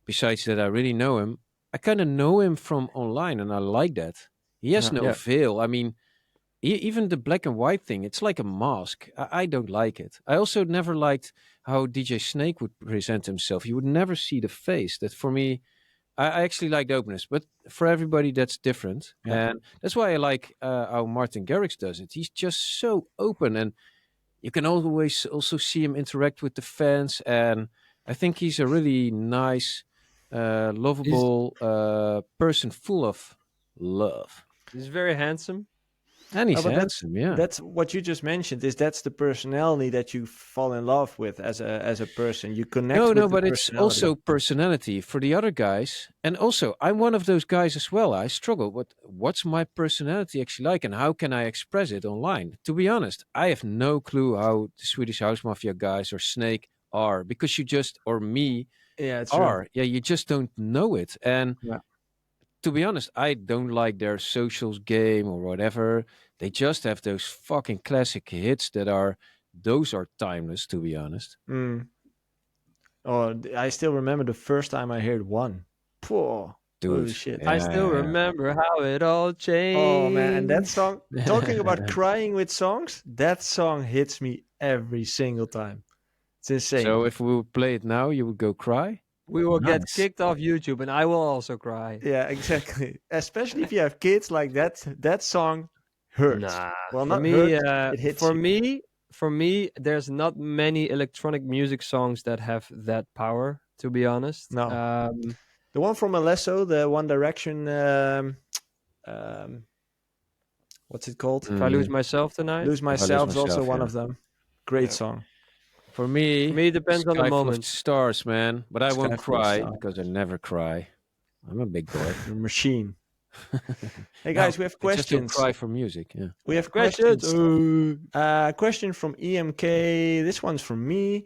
besides that, I really know him. I kind of know him from online, and I like that. He has no veil. I mean, even the black and white thing, it's like a mask. I don't like it. I also never liked how DJ Snake would present himself. You would never see the face. That for me, I actually like the openness, but for everybody that's different. Yeah. And that's why I like how Martin Garrix does it. He's just so open, and you can always also see him interact with the fans. And I think he's a really nice, lovable person full of love. He's very handsome. And he's handsome, That's what you just mentioned. That's the personality that you fall in love with as a person. You connect. No, but it's also personality for the other guys. And also, I'm one of those guys as well. I struggle with what's my personality actually like, and how can I express it online? To be honest, I have no clue how the Swedish House Mafia guys or Snake are, because you just or me it's are. true. Yeah, you just don't know it. And to be honest, I don't like their socials game or whatever. They just have those fucking classic hits those are timeless, to be honest. Oh, I still remember the first time I heard one. Poor Dude, shit. I still remember how it all changed. Oh man, and that song, talking about crying with songs, that song hits me every single time. It's insane. So if we would play it now, you would go cry? We will get kicked off YouTube, and I will also cry. Yeah, exactly. Especially if you have kids, like that song hurts. Nah, well, for not me, hurt, it hits for you. me, for me, there's not many electronic music songs that have that power, to be honest. No. The one from Alesso, the One Direction, um, what's it called? If I lose Mm, myself tonight, Lose if I lose Myself is also myself, one yeah. of them. Great yeah. song. For For me, me, it depends on the Sky Full of moment. Stars, man. But I Sky won't Full of cry Stars. because I never cry. I'm a big boy. You're a machine. Hey No, guys, we have I just don't questions. cry for music. Yeah. We have Questions. questions. Question from EMK. This one's from me.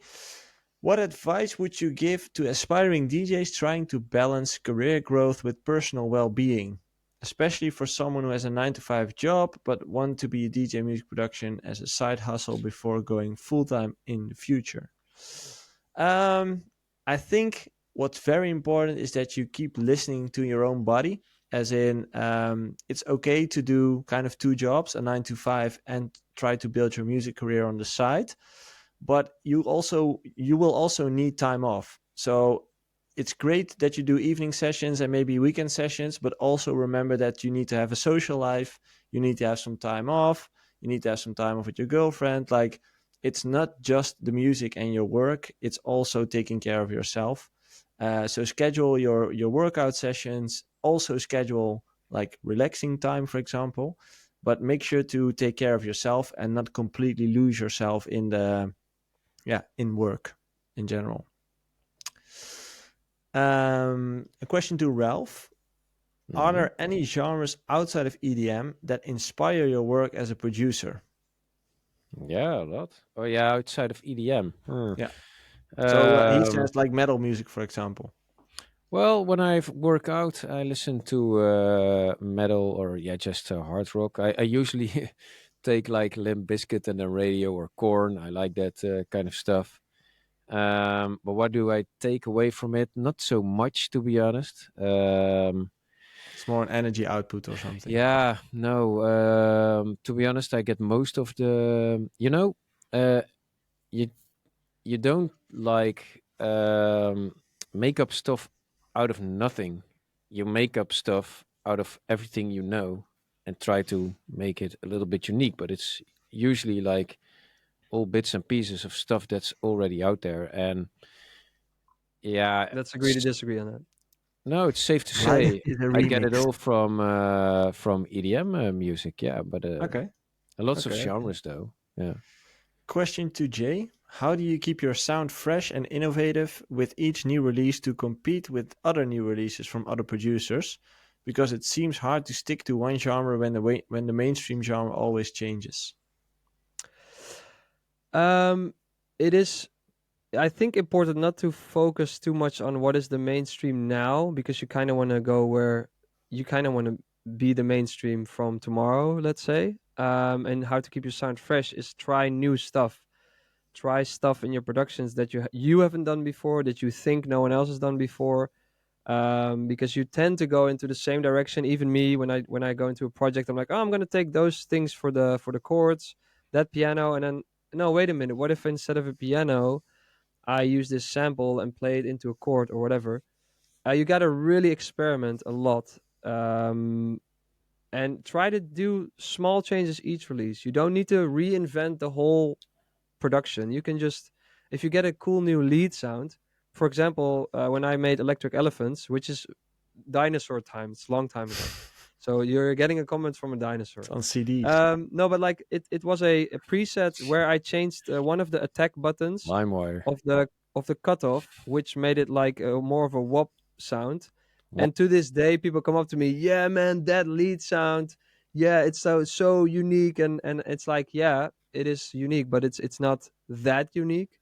What advice would you give to aspiring DJs trying to balance career growth with personal well-being, especially for someone who has a 9 to 5 job but want to be a DJ music production as a side hustle before going full-time in the future? I think what's very important is that you keep listening to your own body. As in, it's okay to do kind of two jobs, a 9 to 5, and try to build your music career on the side. But you will also need time off. So it's great that you do evening sessions and maybe weekend sessions, but also remember that you need to have a social life. You need to have some time off. You need to have some time off with your girlfriend. Like, it's not just the music and your work, it's also taking care of yourself. So schedule your workout sessions, also schedule like relaxing time, for example, but make sure to take care of yourself and not completely lose yourself in work in general. A question to Ralph. Are Mhm. there any genres outside of EDM that inspire your work as a producer? Yeah, a lot. Oh yeah, outside of EDM. Yeah. So he Um, says like metal music, for example. well, when I work out, I listen to metal or yeah, just hard rock. I usually take like Limp Bizkit and the radio or Korn. I like that kind of stuff. But what do I take away from it? Not so much, to be honest. It's more an energy output or something. Yeah, no. To be honest, I get most of the. Uh, you you don't like make up stuff out of nothing. You make up stuff out of everything you know and try to make it a little bit unique. But it's usually like all bits and pieces of stuff that's already out there. And yeah, Let's agree to disagree on that. no, it's safe to Life say is a I get it remix. all from EDM music. Yeah, but Okay. lots of Okay. genres though. Yeah. Question to Jay. How do you keep your sound fresh and innovative with each new release to compete with other new releases from other producers? Because it seems hard to stick to one genre when the mainstream genre always changes. Um, it is, I think, important not to focus too much on what is the mainstream now, because you kind of want to go where you kind of want to be the mainstream from tomorrow, let's say. And how to keep your sound fresh is try new stuff. Try stuff in your productions that you haven't done before, that you think no one else has done before. Because you tend to go into the same direction. Even me, when I go into a project, I'm like, oh, I'm gonna take those things for the chords, that piano, and then no, wait a minute. What if instead of a piano, I use this sample and play it into a chord or whatever? You gotta really experiment a lot, and try to do small changes each release. You don't need to reinvent the whole production. You can just, if you get a cool new lead sound, for example, when I made Electric Elephants, which is dinosaur time, it's a long time ago. So you're getting a comment from a It's dinosaur. on CDs. No, but like it was a preset where I changed one of the attack buttons LimeWire. of the cutoff, which made it like more of a wop sound. What? And to this day, people come up to me, yeah, man, that lead sound, yeah, it's so unique, and it's like, yeah, it is unique, but it's not that unique.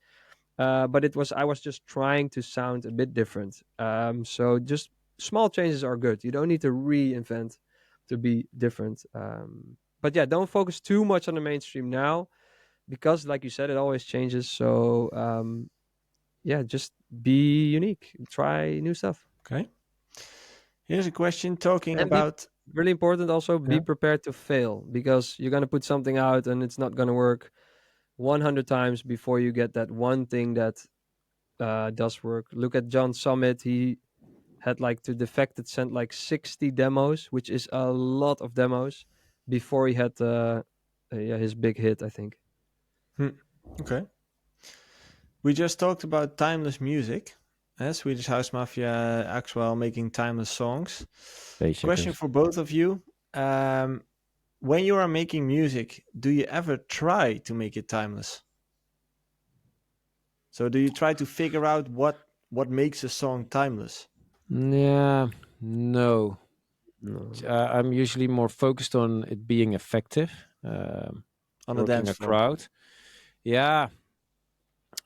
But I was just trying to sound a bit different. So just small changes are good. You don't need to reinvent to be different. But yeah, don't focus too much on the mainstream now, because, like you said, it always changes. So yeah, just be unique. Try new stuff. Okay. Here's a question talking And be about. really important also, be Yeah. prepared to fail, because you're going to put something out and it's not going to work 100 times before you get that one thing that does work. Look at John Summit. He had like to Defected sent like 60 demos, which is a lot of demos before he had yeah, his big hit, I think. Hmm. Okay. We just talked about timeless music. Swedish House Mafia, Axwell making timeless songs. Question Bassjackers. for both of you. Um, when you are making music, do you ever try to make it timeless? So do you try to figure out what makes a song timeless Yeah, no. No. I'm usually more focused on it being effective, on a working dance a floor? crowd. Yeah,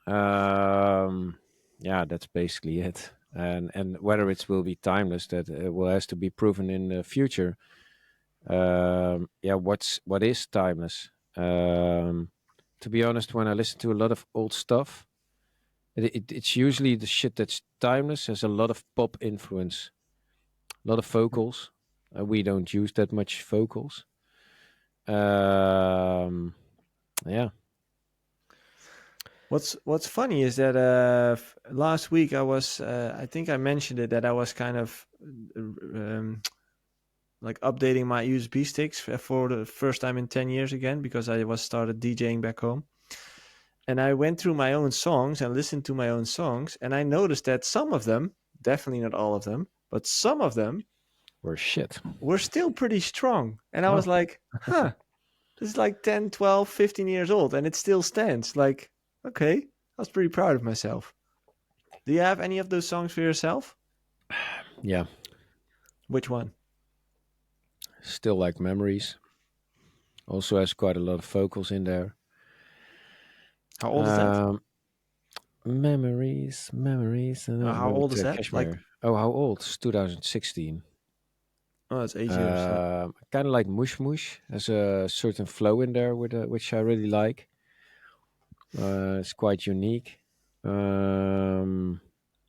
um, yeah, that's basically it. And whether it will be timeless, that will has to be proven in the future. Yeah, what is timeless? To be honest, when I listen to a lot of old stuff, it's usually the shit that's timeless has a lot of pop influence, a lot of vocals. We don't use that much vocals. Um, yeah, What's funny is that last week I think I mentioned it that I was kind of um, like updating my USB sticks for the first time in 10 years again because I was started DJing back home. And I went through my own songs and listened to my own songs and I noticed that some of them, definitely not all of them, but some of them we're shit. were still pretty strong. And I was Oh, like, huh, this is like 10, 12, 15 years old and it still stands. Like, okay, I was pretty proud of myself. Do you have any of those songs for yourself? yeah, Which one? still like memories. Also has quite a lot of vocals in there. How old is that? Memories, How old is that? Like, Cashmere. Oh, how old? It's 2016. oh, it's 8 years. So. Kind of like Mush Mush has a certain flow in there with which I really like. It's quite unique.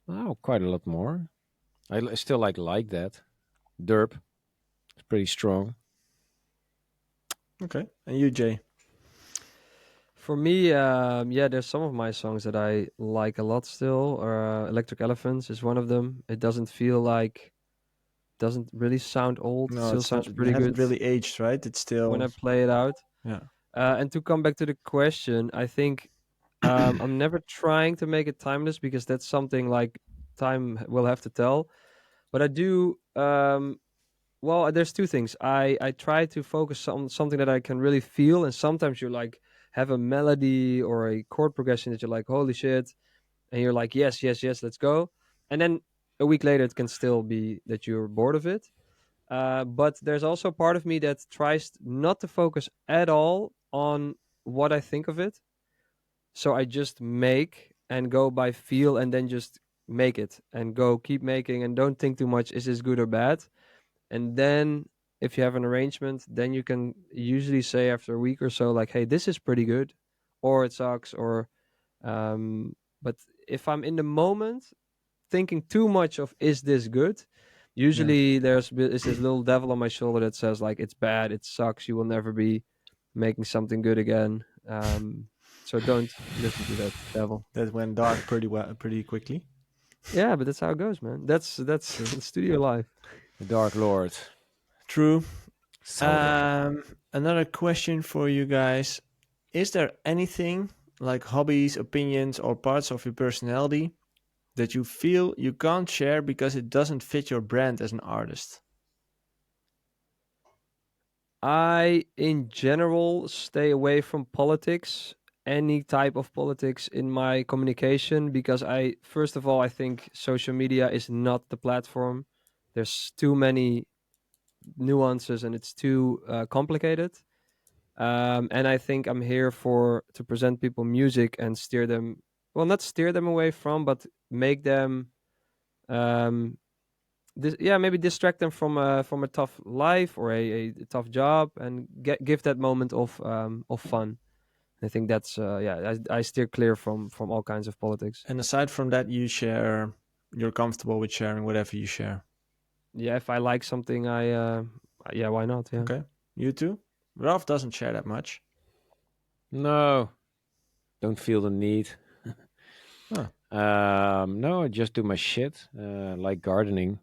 Oh, quite a lot more. I still like that. Derp, it's pretty strong. Okay. And you, Jay? For me, yeah, there's some of my songs that I like a lot still. Electric Elephants is one of them. It doesn't really sound old. It No, still it's not. sounds It pretty hasn't good really aged, right? It's when still. I play it out. Yeah. And to come back to the question, I think I'm never trying to make it timeless because that's something like time will have to tell. But I do. Well, there's two things. I try to focus on something that I can really feel, and sometimes you like have a melody or a chord progression that you're like, holy shit, and you're like, yes, yes, yes, let's go. And then a week later, it can still be that you're bored of it. But there's also part of me that tries not to focus at all on what I think of it. So I just make and go by feel, and then just make it and go keep making and don't think too much. Is this good or bad? And then if you have an arrangement, then you can usually say after a week or so, like, hey, this is pretty good, or it sucks, or but if I'm in the moment thinking too much of is this good, Yeah. usually is this little devil on my shoulder that says like it's bad, it sucks, you will never be making something good again. So don't listen to that devil. That went dark pretty well, pretty quickly. Yeah, but that's how it goes, man. That's True. studio life. The Dark Lord. True. So dark. Another question for you guys: is there anything like hobbies, opinions, or parts of your personality that you feel you can't share because it doesn't fit your brand as an artist? I, in general, stay away from politics, any type of politics in my communication, because first of all, I think social media is not the platform. There's too many nuances and it's too complicated. And I think I'm here to present people music and steer them, well, not steer them away from, but make them um, yeah, maybe distract them from a tough life or a tough job and give that moment of fun. I think that's yeah, I steer clear from all kinds of politics. And aside from that, you're comfortable with sharing whatever you share. Yeah, if I like something, yeah, why not? Yeah. Okay. You too? Ralph doesn't share that much. No, don't feel the need. Huh. No, I just do my shit. Like gardening.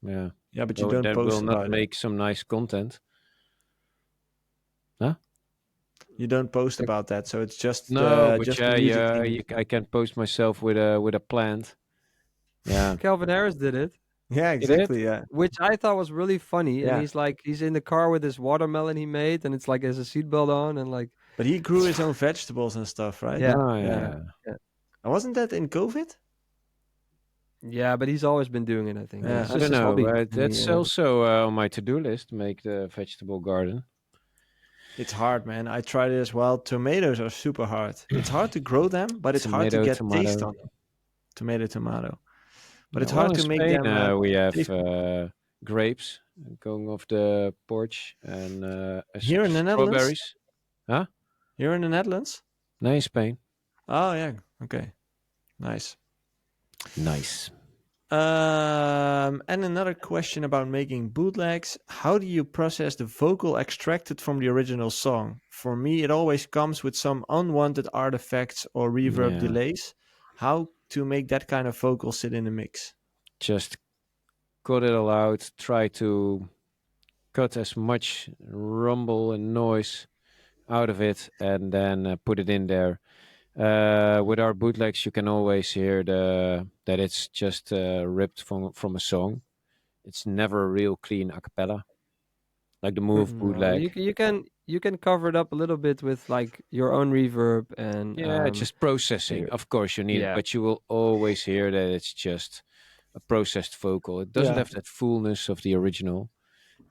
Yeah. Yeah, but you So don't that will post not about it. make some nice content. Huh? You don't post about that, so it's No, but just the music thing. I can post myself with a plant. Yeah, Calvin Harris did it, Yeah, you did. exactly. Yeah, which I thought was really funny. And yeah. he's in the car with his watermelon he made, and it's like has a seatbelt on, and like, But he grew his own vegetables and stuff, right? yeah, Oh Yeah. yeah, yeah, yeah, And wasn't that in COVID? yeah. But he's always been doing it. I think Yeah. it's I just don't his know. hobby. And That's also on my to-do list. Make the vegetable garden. It's hard, man. I tried it as well. Tomatoes are super hard. It's hard to grow them, but it's hard to Tomato, get taste tomato. on them. Tomato. But Yeah, it's well, hard in to make Spain them we have taste. grapes going off the porch and Here in the Netherlands? strawberries. Huh? Here in the Netherlands? No, in Spain. Oh, yeah. Okay. Nice. Nice. And another question about making bootlegs. How do you process the vocal extracted from the original song? For me, it always comes with some unwanted artifacts or reverb Yeah, delays. How to make that kind of vocal sit in the mix? just cut it all out. Try to cut as much rumble and noise out of it, and then put it in there. With our bootlegs, you can always hear that it's just ripped from a song. It's never a real clean a cappella, like the Move no, bootleg. you can cover it up a little bit with like your own reverb and Yeah, just processing. here. Of course, you need it, Yeah, but you will always hear that it's just a processed vocal. It doesn't Yeah. have that fullness of the original.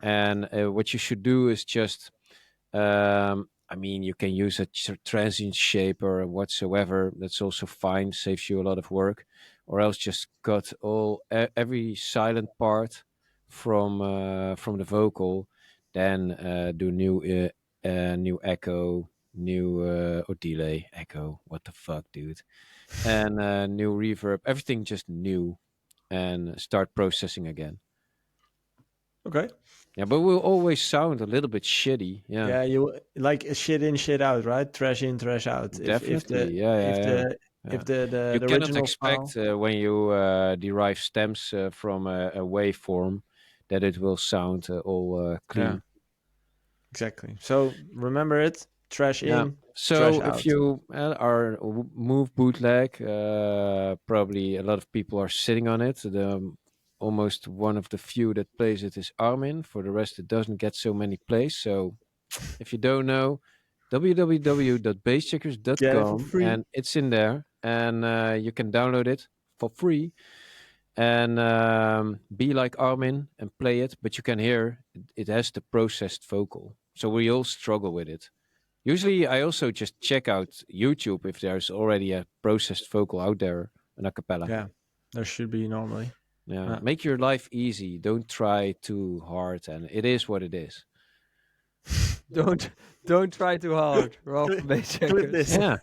And what you should do is just, I mean, you can use a transient shaper or whatsoever. That's also fine, saves you a lot of work. Or else just cut every silent part from the vocal, then do new echo, new or delay echo. What the fuck, dude? And new reverb, everything just new, and start processing again. Okay. Yeah, but we'll always sound a little bit shitty. Yeah, Yeah, you like shit in, shit out, right? Trash in, trash out. definitely. Yeah, If yeah, yeah. the Yeah. if You the cannot original file. expect when you derive stems from a waveform that it will sound all Yeah, clean. exactly. So remember it. Trash Yeah. in, trash So if out. you are move bootleg, probably a lot of people are sitting on it. Almost one of the few that plays it is Armin. For the rest, it doesn't get so many plays. So if you don't know, Get it for www.bassjackers.com, free. and it's in there, and you can download it for free and be like Armin and play it. But you can hear it has the processed vocal, so we all struggle with it. Usually, I also just check out YouTube if there's already a processed vocal out there, an a cappella. Yeah, there should be normally. Yeah, Yeah. make your life easy. Don't try too hard, and it is what it is. don't don't try too hard. We're all from Clip Bassjackers. this. Yeah.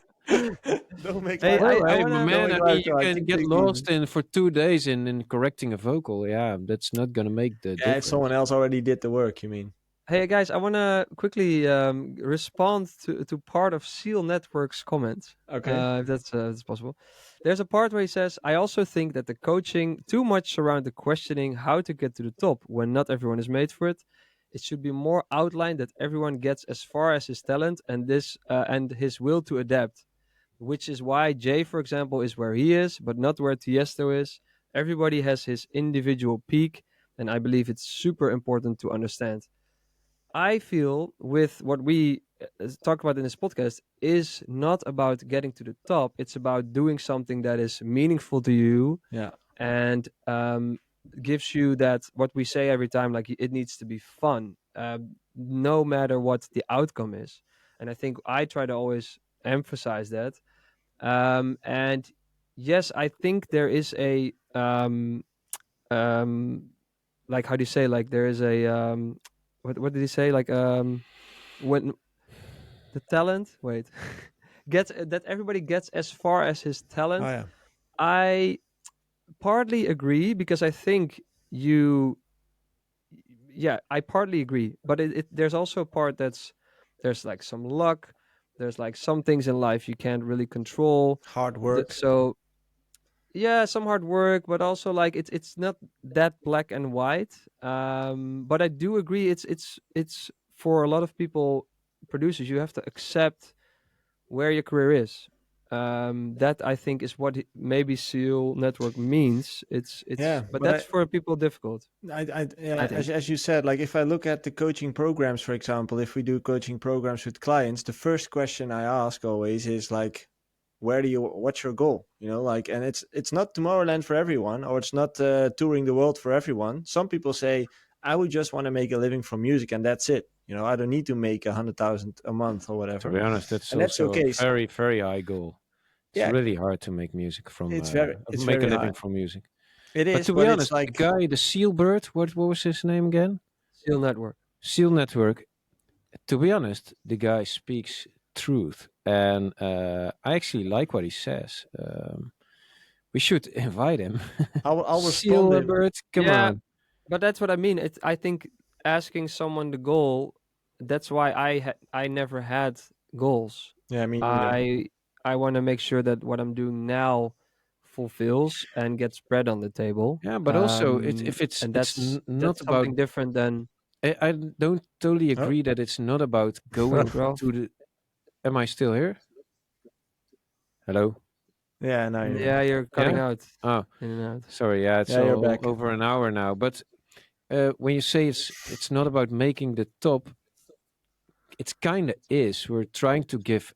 Don't make Hey, life. Well, I hey, wanna. man, Don't I make mean, life you like can get 16 lost even. in for 2 days in correcting a vocal. Yeah, that's not gonna make the Yeah, if difference. someone else already did the work, you mean? Hey guys, I wanna quickly respond to part of Seal Network's comments, Okay. if that's possible. There's a part where he says, "I also think that the coaching too much around the questioning how to get to the top when not everyone is made for it. It should be more outlined that everyone gets as far as his talent and this and his will to adapt, which is why Jay, for example, is where he is, but not where Tiesto is. Everybody has his individual peak, and I believe it's super important to understand." I feel with what we talk about in this podcast is not about getting to the top. It's about doing something that is meaningful to you Yeah. and gives you that what we say every time, like it needs to be fun, no matter what the outcome is. And I think I try to always emphasize that. And yes, I think there is a um, like how do you say, like there is a what did he say, like when the talent wait gets that everybody gets as far as his Oh talent. yeah. I partly agree because I think you yeah, I partly agree, but there's also a part that's there's like some luck, there's like some things in life you can't really control. Hard work. So yeah, some hard work, but also like it's not that black and white. But I do agree it's for a lot of people producers, you have to accept where your career is. That I think is what maybe Seal Network means. Yeah, But but that's for people difficult. yeah, I think. as you said, like if I look at the coaching programs, for example, if we do coaching programs with clients, the first question I ask always is like, what's your goal? You know, like, and it's not Tomorrowland for everyone, or it's not touring the world for everyone. Some people say, I would just want to make a living from music, and that's it. You know, I don't need to make 100,000 a month or To whatever, be honest, that's and that's also a okay. very, very high goal. It's Yeah, really hard to make music from it's make a very living hard. from music. It But is, to be but it's honest, the like, guy, the Sealbird, what was his name again? Seal Network. Seal Network. To be honest, the guy speaks truth, and I actually like what he says. We should invite him. I'll respond it. Sealbird, come Yeah, on. but that's what I mean. I think asking someone the goal. That's why I never had goals. Yeah, me neither. I want to make sure that what I'm doing now fulfills and gets bread on the table. Yeah, but also if And it's not that's about. something different than I don't totally Oh, agree that it's not about going Ralph. to the. Am I still here? Hello. yeah, now you're Yeah, here. you're cutting Yeah. out Oh, in and out. sorry. Yeah, it's Yeah, you're back. over an hour now. But when you say it's not about making the top, it's kind of is. We're trying to give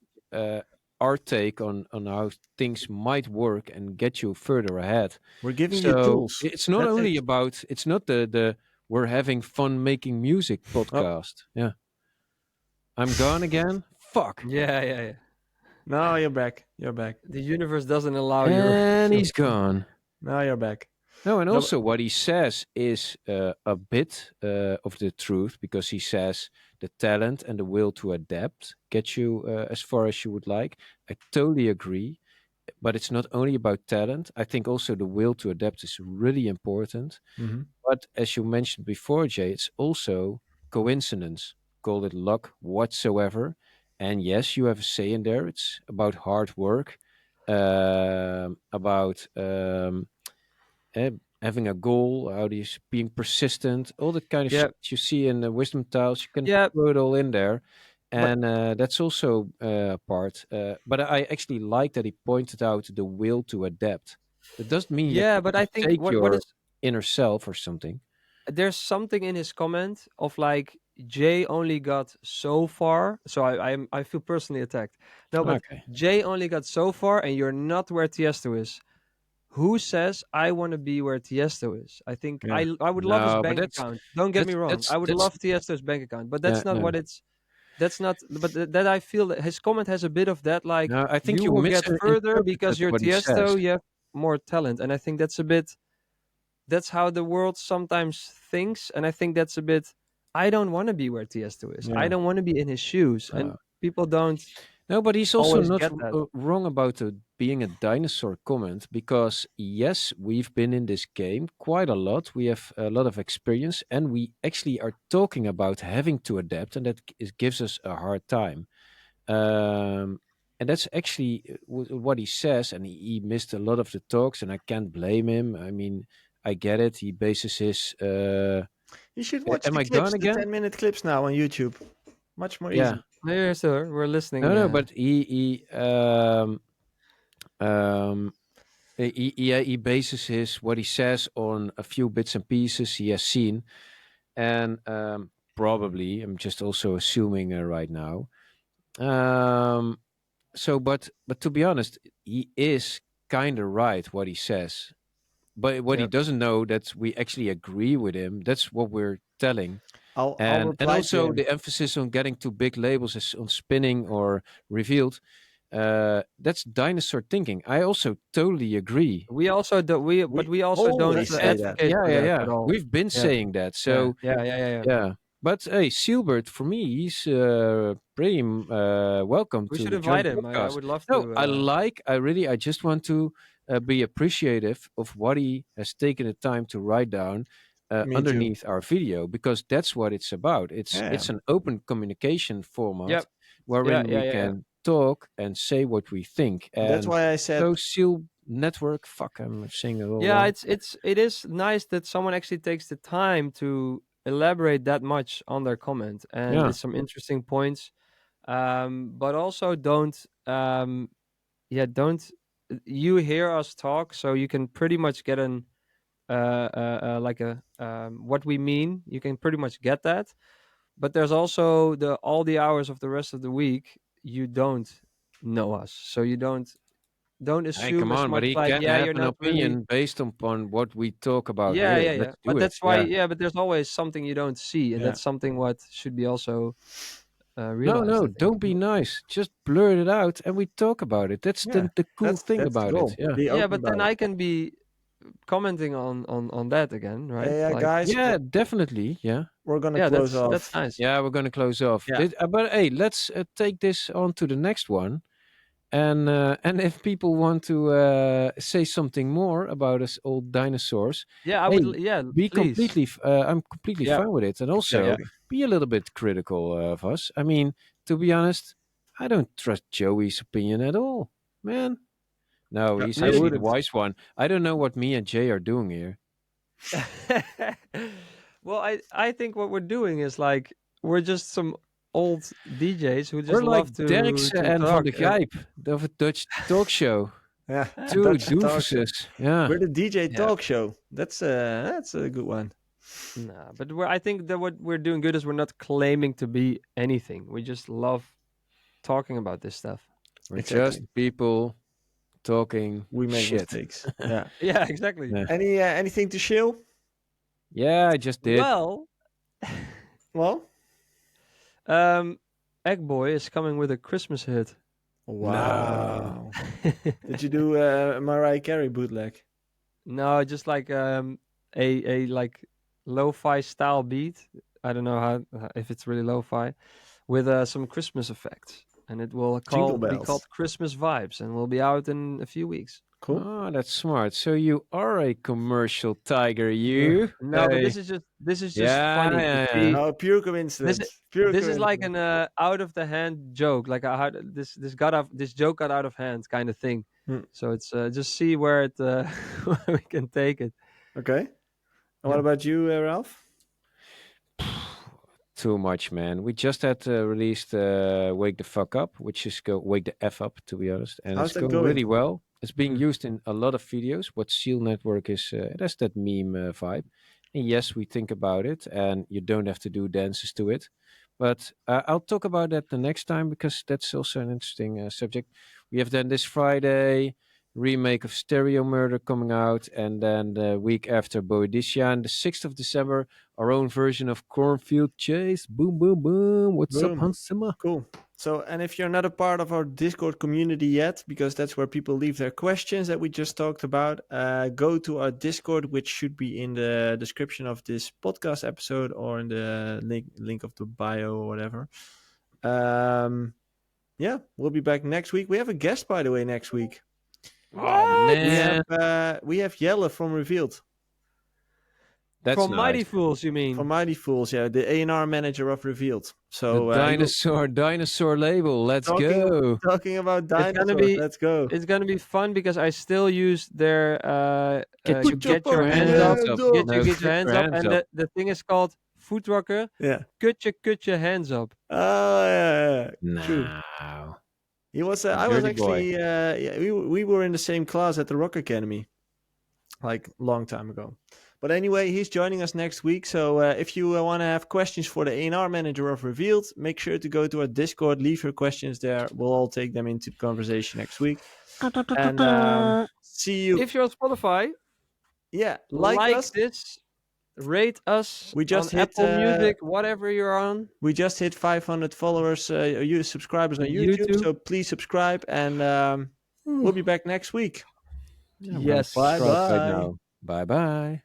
our take on how things might work and get you further ahead. We're giving you So tools. it's not That's only it. about. It's not the we're having fun making music Oh, podcast. Yeah, I'm gone again. Fuck. Yeah, yeah, yeah. now you're back. You're back. The universe doesn't allow your And your he's gone. Now you're back. No, and No, also what he says is a bit of the truth because he says the talent and the will to adapt get you as far as you would like. I totally agree, but it's not only about talent. I think also the will to adapt is really important. mm-hmm. But as you mentioned before, Jay, it's also coincidence. Call it luck whatsoever. And yes, you have a say in there. It's about hard work, about eh, having a goal, how do you being persistent, all the kind of Yeah, shit you see in the wisdom tiles. You can yeah, throw it all in there, but and that's also a part. But I actually like that he pointed out the will to adapt. That doesn't mean you have yeah, to but I think forsake what your is inner self or something. there's something in his comment of like Jay only got so far. So I feel personally attacked. No, but Okay. Jay only got so far, and you're not where Tiesto is. Who says I want to be where Tiesto is? I think Yeah. I would love his No, but bank account. Don't get me wrong. I would that's love Tiesto's bank account, but yeah, that's not no. what it's. That's not. But that I feel that his comment has a bit of that. Like No, I think you you will get further misinterpreted because you're what he says. Tiesto. You have more talent, and I think that's a bit. That's how the world sometimes thinks, and I think that's a bit. I don't want to be where Tiesto is. I Yeah. don't want to be in his shoes, and people don't No, but he's also always not get that. wrong about being a dinosaur comment because, yes, we've been in this game quite a lot. We have a lot of experience and we actually are talking about having to adapt, and that gives us a hard time. And that's actually what he says. And he missed a lot of the talks, and I can't blame him. I mean, I get it. He bases his. You should watch Am the I gone clips, the again? 10-minute clips now on YouTube. Much more Yeah. easy. No, you're still here. We're listening. No, but um, he bases his what he says on a few bits and pieces he has seen, and probably I'm just also assuming right now. Um, but to be honest, he is kind of right what he says. But what he Yep. doesn't know that we actually agree with him. That's what we're telling. I'll And reply to also him. the emphasis on getting to big labels is on spinning or revealed. That's dinosaur thinking. I also totally agree. We also do but we also don't always say that. advocate for that Yeah. at all. We've been Yeah, saying that. yeah, So yeah. yeah. But hey, Silbert, for me, he's pretty welcome We to should the joint invite him. I podcast. would love No, to. I just want to be appreciative of what he has taken the time to write down Me too. underneath our video, because that's what it's about. Yeah. It's an open communication format Yep. Yeah, wherein yeah, we yeah, yeah. can talk and say what we think. That's And why I said, so Seal Network, fuck, I'm saying it all Yeah, wrong. it is nice that someone actually takes the time to elaborate that much on their comment, and Yeah. it's some interesting points. But also don't don't you hear us talk, so you can pretty much get an like a what we mean. You can pretty much get that. But there's also all the hours of the rest of the week you don't know us, so you don't Hey, assume come as on, but much he like, can yeah, have you're an not really. opinion based upon what we talk about Yeah, here. yeah, yeah. Let's do But it. that's why, Yeah. yeah. But there's always something you don't see, and Yeah. that's something what should be also No, realized, I think. don't be nice. Just blurt it out and we talk about it. That's Yeah. the cool thing That's the about it. goal. Yeah. Be Yeah, open but then about it. I can be commenting on that again, right? Hey, Like, guys, Yeah, definitely. Yeah. we're gonna yeah, close that's off. nice. Yeah, we're going to close off. Yeah. But hey, let's take this on to the next one. And if people want to say something more about us old dinosaurs, Yeah, I hey, would. Yeah, be please. completely. I'm completely Yeah. fine with it, and also Exactly. be a little bit critical of us. I mean, to be honest, I don't trust Joey's opinion at all, man. No, Yeah, he's I actually the wouldn't. wise one. I don't know what me and Jay are doing here. Well, I think what we're doing is like we're just some old DJs who We're just like love Derksen to and Van talk. de Gijp of a Dutch talk show. Yeah. Two Dutch talk show. doofuses. Yeah. We're the DJ Yeah. talk show. That's a good one. Nah, but I think that what we're doing good is we're not claiming to be anything. We just love talking about this stuff. We're Exactly. just people talking We make shit. mistakes. Yeah. Yeah, exactly. Yeah. Anything to shill? Yeah, I just did. Well, Well. Egg Boy is coming with a Christmas hit. Wow. Did you do a Mariah Carey bootleg? No, just like a like lo-fi style beat. I don't know how if it's really lo-fi, with some Christmas effects, and it will Jingle be bells. called Christmas Vibes, and will be out in a few weeks. Cool. Oh, that's smart. So you are a commercial tiger, you? No, but Hey. this is just Yeah, funny. yeah, to yeah. see. Oh, pure coincidence. Pure This is like coincidence. an out of the hand joke, like this joke got out of hand kind of thing. Hmm. So it's just see where it where we can take it. Okay. And what Yeah. about you, Ralph? Too much, man. We just had released Wake the Fuck Up, which is Wake the F Up, to be honest. And How's it's that going going? really well. It's being Hmm. used in a lot of videos. What Seal Network is, it has that meme vibe. And yes, we think about it, and you don't have to do dances to it. But I'll talk about that the next time because that's also an interesting subject. We have then this Friday remake of Stereo Murder coming out, and then the week after Boadicea, the 6th of December, our own version of Cornfield Chase. Boom, boom, boom. What's up, Boom. Hans Zimmer? Cool. So, and if you're not a part of our Discord community yet, because that's where people leave their questions that we just talked about, go to our Discord, which should be in the description of this podcast episode or in the link of the bio or whatever. Yeah, we'll be back next week. We have a guest, by the way, next week. Oh, man. We have Jelle from Revealed. That's From Mighty nice. Fools, you mean? From Mighty Fools, yeah, the A&R manager of Revealed. So The dinosaur label. Let's go. talking about It's gonna dinosaurs. be- Let's go. It's gonna be fun because I still use their Get your hands up. hands up. Get No, your get hands your up, hands and up. the thing is called Footrocker. Yeah. Cut your hands up. Oh yeah. True. No. He was. I was Dirty boy. actually. Yeah, we were in the same class at the Rock Academy, like long time ago. But anyway, he's joining us next week. So if you want to have questions for the A&R manager of Revealed, make sure to go to our Discord. Leave your questions there. We'll all take them into the conversation next week. And see you. If you're on Spotify, Yeah, like us. this, rate us. We just on hit, Apple Music, whatever you're on. We just hit 500 followers, subscribers on YouTube. So please subscribe, and we'll be back next week. Yeah, I'm Yes. gonna subscribe Bye-bye. right now. Bye bye.